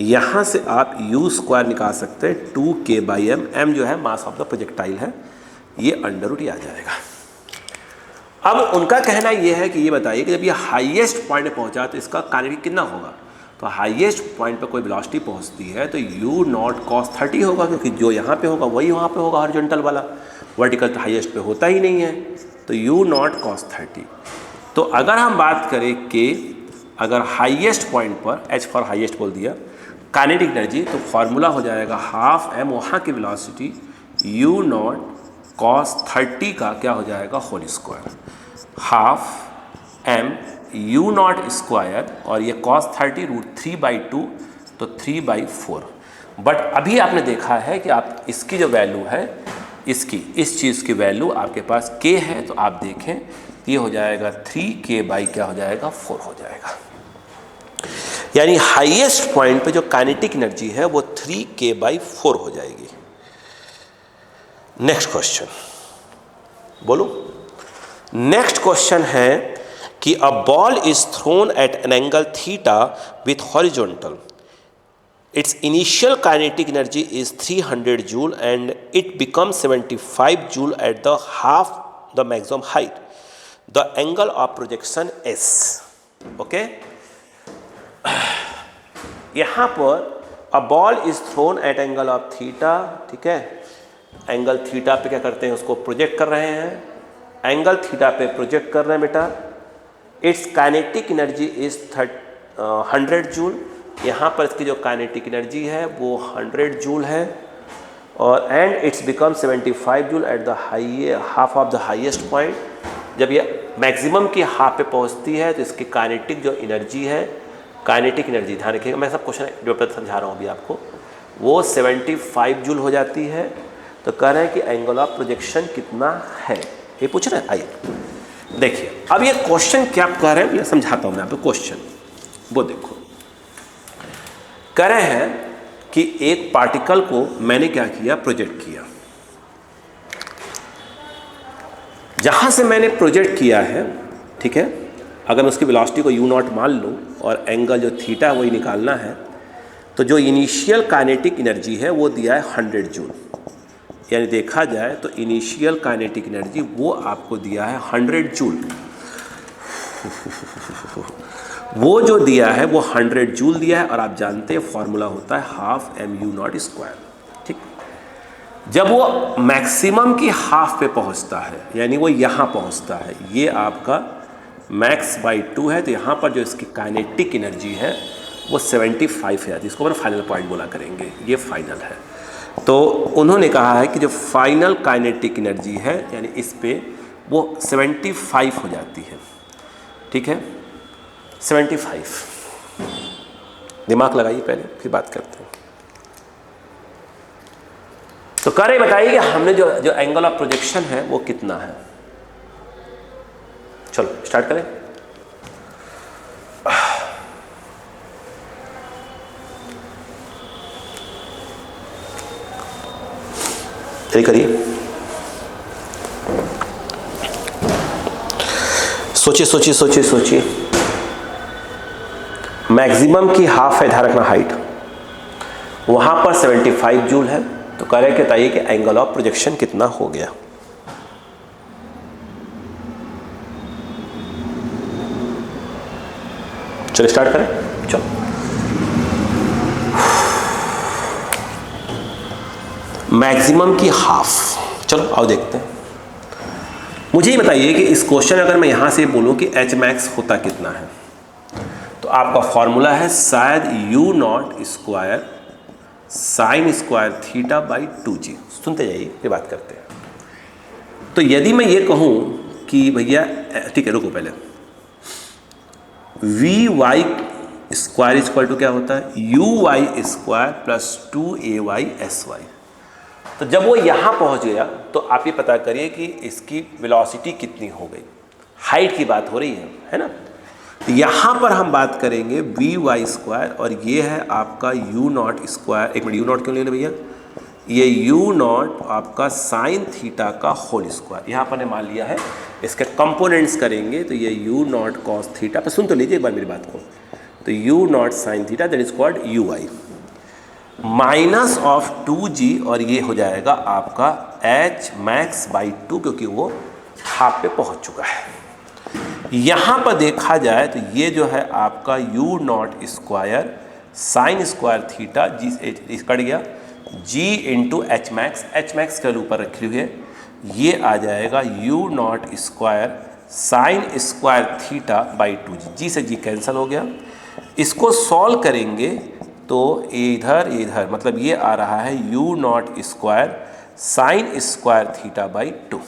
यहाँ से आप u² निकाल सकते हैं 2k/m, m जो है मास ऑफ द प्रोजेक्टाइल है, ये √, आ जाएगा। अब उनका कहना ये है कि ये बताइए कि जब ये हाईएस्ट पॉइंट पे पहुंचा तो इसका काइनेटिक कितना होगा। तो हाईएस्ट पॉइंट पे कोई वेलोसिटी पहुंचती है तो u0 cos 30 होगा, क्योंकि जो यहाँ पे होगा वही वहाँ पे होगा, हॉरिजॉन्टल वाला, वर्टिकल तो हाईएस्ट पे होता ही नहीं है। तो u0 cos 30। तो अगर हम बात करें कि अगर हाईएस्ट पॉइंट पर, h फॉर हाईएस्ट बोल दिया, काइनेटिक एनर्जी, तो फॉर्मूला हो जाएगा ½ m, वहाँ की वेलोसिटी u0 cos 30 का क्या हो जाएगा, होल स्क्वायर, ½ m u0² और ये cos 30 √3/2, तो 3/4। बट अभी आपने देखा है कि आप इसकी जो वैल्यू है, इसकी इस चीज़ की वैल्यू आपके पास k है, तो आप देखें ये हो जाएगा 3k/ क्या हो जाएगा, 4 हो जाएगा। यानी हाईएस्ट पॉइंट पे जो काइनेटिक एनर्जी है वो 3k/4 हो जाएगी। नेक्स्ट क्वेश्चन बोलो। नेक्स्ट क्वेश्चन है कि a ball is thrown at an angle theta with horizontal, its initial kinetic energy is 300 joule and it becomes 75 joule at the half the maximum height, the angle of projection is. Okay, यहाँ पर a ball is thrown at angle of theta, ठीक है, एंगल थीटा पे क्या करते हैं, उसको प्रोजेक्ट कर रहे हैं, एंगल थीटा पे प्रोजेक्ट कर रहे हैं बेटा। It's kinetic energy is 100 joule, यहाँ पर इसकी जो काइनेटिक एनर्जी है वो 100 जूल है, और and it's become 75 joule at the half of the highest point. जब ये मैक्सिमम की हाफ पे पहुँचती है तो इसकी काइनेटिक जो एनर्जी है, काइनेटिक एनर्जी ध्यान रखिएगा, मैं सब क्वेश्चन जो समझा रहा हूँ अभी आपको, वो 75 जूल हो जाती है। तो कह रहे हैं कि एंगल ऑफ प्रोजेक्शन कितना है, ये पूछ रहे हैं। आइए देखिए, अब ये क्वेश्चन क्या कह रहे हैं, मैं समझाता हूँ मैं आपको क्वेश्चन। वो देखो, कह रहे हैं कि एक पार्टिकल को मैंने क्या किया, प्रोजेक्ट किया। जहाँ से मैंने प्रोजेक्ट किया है, ठीक है, अगर मैं उसकी वेलोसिटी को u0 मान लूँ और एंगल जो थीटा वही निकालना है, तो जो इनिशियल काइनेटिक एनर्जी है वो दिया है 100 जूल। यानी देखा जाए तो इनिशियल काइनेटिक एनर्जी वो आपको दिया है 100 जूल। वो जो दिया है वो 100 जूल दिया है, और आप जानते हैं फॉर्मूला होता है ½ m u0²। ठीक, जब वो मैक्सिमम की हाफ पे पहुंचता है, यानी वो यहाँ पहुंचता है, ये आपका max/2 है, तो यहाँ पर जो इसकी काइनेटिक एनर्जी है वो 75 है, जिसको अपन फाइनल पॉइंट बोला करेंगे, ये फाइनल है। तो उन्होंने कहा है कि जो फाइनल काइनेटिक एनर्जी है, यानी इस पे वो 75 हो जाती है, ठीक है, 75। दिमाग लगाइए पहले, फिर बात करते हैं। तो कह रहे बताइए कि हमने जो एंगल ऑफ प्रोजेक्शन है वो कितना है। चलो स्टार्ट करें। चलिए करिए, सोचिए सोचिए सोचिए सोचिए। मैक्सिमम की हाफ है, ध्यान रखना हाइट, वहां पर 75 जूल है। तो कह रहे बताइए कि एंगल ऑफ प्रोजेक्शन कितना हो गया। चलो स्टार्ट करें, चलो। मैक्सिमम की हाफ, चलो आओ देखते हैं। मुझे ये बताइए कि इस क्वेश्चन अगर मैं यहाँ से बोलूँ कि एच मैक्स होता कितना है, तो आपका फॉर्मूला है शायद you not square sine square theta by 2g। सुनते जाइए, ये बात करते हैं। तो यदि मैं ये कहूँ कि भैया, ठीक है रुको पहले, V Y square equal to क्या होता है, U Y square plus 2ay sy। तो जब वो यहाँ पहुँच गया तो आप ये पता करिए कि इसकी वेलोसिटी कितनी हो गई। हाइट की बात हो रही है ना। तो यहाँ पर हम बात करेंगे वी वाई स्क्वायर, और ये है आपका यू नॉट स्क्वायर। एक मिनट, यू नॉट क्यों ले भैया, ये यू नॉट आपका साइन थीटा का होल स्क्वायर। यहाँ पर ने मान लिया है, इसके कंपोनेंट्स करेंगे तो ये यू नॉट कॉस थीटा, पर सुन तो लीजिए एक बार मेरी बात को। तो you not sine theta that is called you I minus of 2g, और ये हो जाएगा आपका h मैक्स बाई 2, क्योंकि वो हाफ पे पहुंच चुका है। यहाँ पर देखा जाए तो ये जो है आपका u naught square sine square theta G cut गया, g इंटू एच मैक्स के ऊपर रखी हुई है, ये आ जाएगा u naught square sine square theta by 2g। G से जी कैंसिल हो गया। इसको सॉल्व करेंगे तो इधर इधर मतलब ये आ रहा है you not square sine square theta by 2।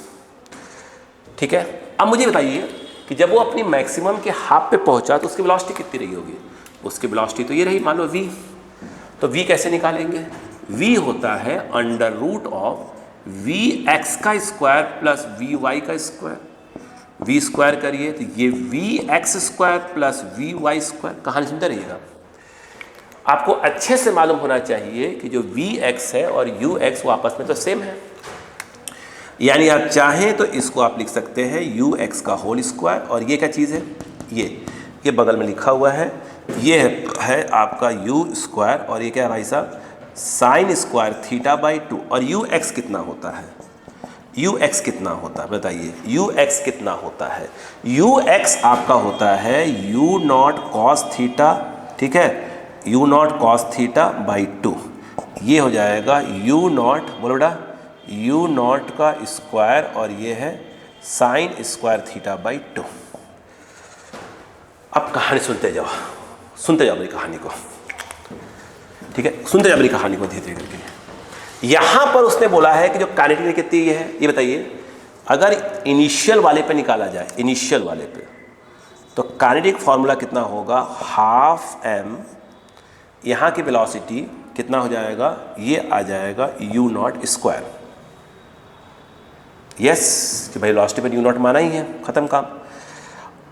ठीक है, अब मुझे बताइए कि जब वो अपनी मैक्सिमम के हाफ पे पहुंचा तो उसकी वेलोसिटी कितनी रही होगी। उसकी वेलोसिटी तो ये रही, मान लो v। तो v कैसे निकालेंगे, v होता है under root of V X का स्क्वायर प्लस वी वाई का स्क्वायर। v स्क्वायर करिए तो ये V X square plus V Y square. कहानी सुनते रहिएगा, आपको अच्छे से मालूम होना चाहिए कि जो वी एक्स है और यू एक्स वो आपस में तो सेम है। यानी आप चाहें तो इसको आप लिख सकते हैं यू एक्स का होल स्क्वायर, और ये क्या चीज़ है, ये बगल में लिखा हुआ है, ये है आपका यू स्क्वायर, और ये क्या है भाई साहब, साइन स्क्वायर थीटा बाई 2। और यू एक्स कितना होता है, यू एक्स कितना होता है बताइए, यू एक्स कितना होता है, यू एक्स आपका होता है यू नॉट कॉस थीटा, ठीक है, you not cos theta by 2। ये हो जाएगा यू नॉट, बोलो बेटा, यू नॉट का स्क्वायर, और ये है साइन स्क्वायर थीटा बाई 2। अब कहानी सुनते जाओ मेरी कहानी को, ठीक है, सुनते जाओ मेरी कहानी को धीरे धीरे करके। यहाँ पर उसने बोला है कि जो काइनेटिक एनर्जी कितनी है, ये बताइए। अगर इनिशियल वाले पे निकाला जाए, इनिशियल वाले पे, तो काइनेटिक फॉर्मूला कितना होगा, हाफ एम, यहाँ की वेलोसिटी कितना हो जाएगा, ये आ जाएगा यू नॉट स्क्वायर। यस, कि भाई वेलोसिटी पर यू नॉट माना ही है, खत्म काम।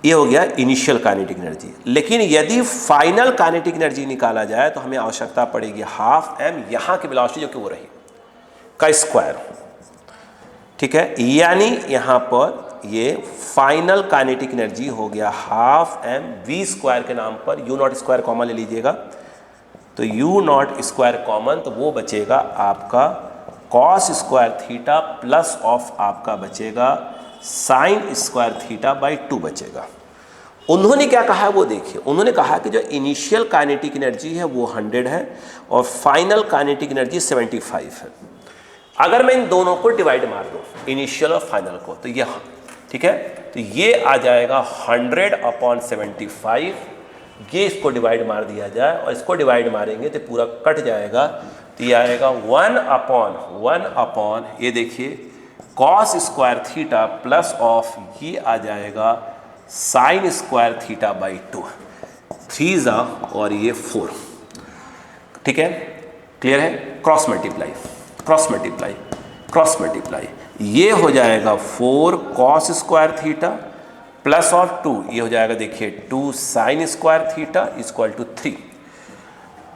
ये हो गया इनिशियल काइनेटिक एनर्जी। लेकिन यदि फाइनल काइनेटिक एनर्जी निकाला जाए तो हमें आवश्यकता पड़ेगी हाफ एम, यहाँ की वेलोसिटी जो कि वो रही का स्क्वायर, ठीक है। यानी यहाँ पर ये फाइनल काइनेटिक एनर्जी हो गया हाफ एम वी स्क्वायर के नाम पर, यू नॉट स्क्वायर कॉमन ले लीजिएगा, तो यू नॉट स्क्वायर कॉमन, तो वो बचेगा आपका cos square theta plus of आपका बचेगा साइन स्क्वायर थीटा बाई 2 बचेगा। उन्होंने क्या कहा वो देखिए, उन्होंने कहा कि जो इनिशियल काइनेटिक एनर्जी है वो 100 है और फाइनल काइनेटिक एनर्जी 75 है। अगर मैं इन दोनों को डिवाइड मार दूँ, इनिशियल और फाइनल को, तो ये ठीक है, तो ये आ जाएगा 100/75। ये इसको डिवाइड मार दिया जाए और इसको डिवाइड मारेंगे तो पूरा कट जाएगा, तो ये आएगा 1/1 ये देखिए cos square theta plus of ये आ जाएगा साइन स्क्वायर थीटा बाई 2, 3 और ये 4, ठीक है, क्लियर है। Cross multiply cross multiply cross multiply, ये हो जाएगा 4 cos square theta plus of 2, ये हो जाएगा देखिए 2 sine square theta equal to 3,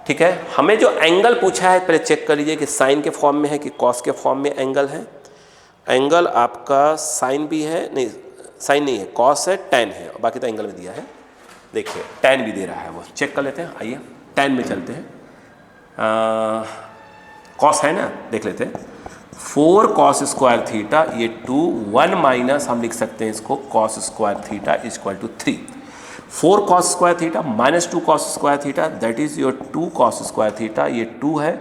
ठीक है। हमें जो एंगल पूछा है पहले चेक कर लीजिए कि साइन के फॉर्म में है कि कॉस के फॉर्म में एंगल है। एंगल आपका साइन भी है, नहीं साइन नहीं है, कॉस है, टेन है, और बाकी तो एंगल में दिया है। देखिए टेन भी दे रहा है, वो चेक कर लेते हैं, आइए टेन में चलते हैं। कॉस है ना, देख लेते हैं, 4 कॉस स्क्वायर थीटा, ये 2, 1 माइनस हम लिख सकते हैं इसको cos square theta equal to 3। 4 cos square theta minus 2 cos square theta, that is your 2 cos square theta. ये 2 है,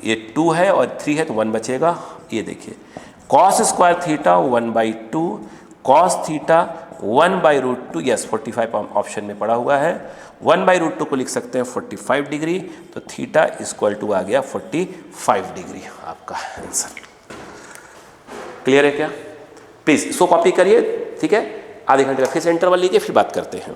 ये 2 है और 3 है तो 1 बचेगा। ये देखिए cos square theta 1/2, cos theta 1/√2, yes 45 option में पड़ा हुआ है। 1/√2 को लिख सकते हैं 45 डिग्री, तो थीटा इक्वल टू आ गया 45 डिग्री, आपका आंसर। क्लियर है क्या? प्लीज इसको कॉपी करिए, ठीक है। आधे घंटे का फिर से इंटरवल लीजिए, फिर बात करते हैं।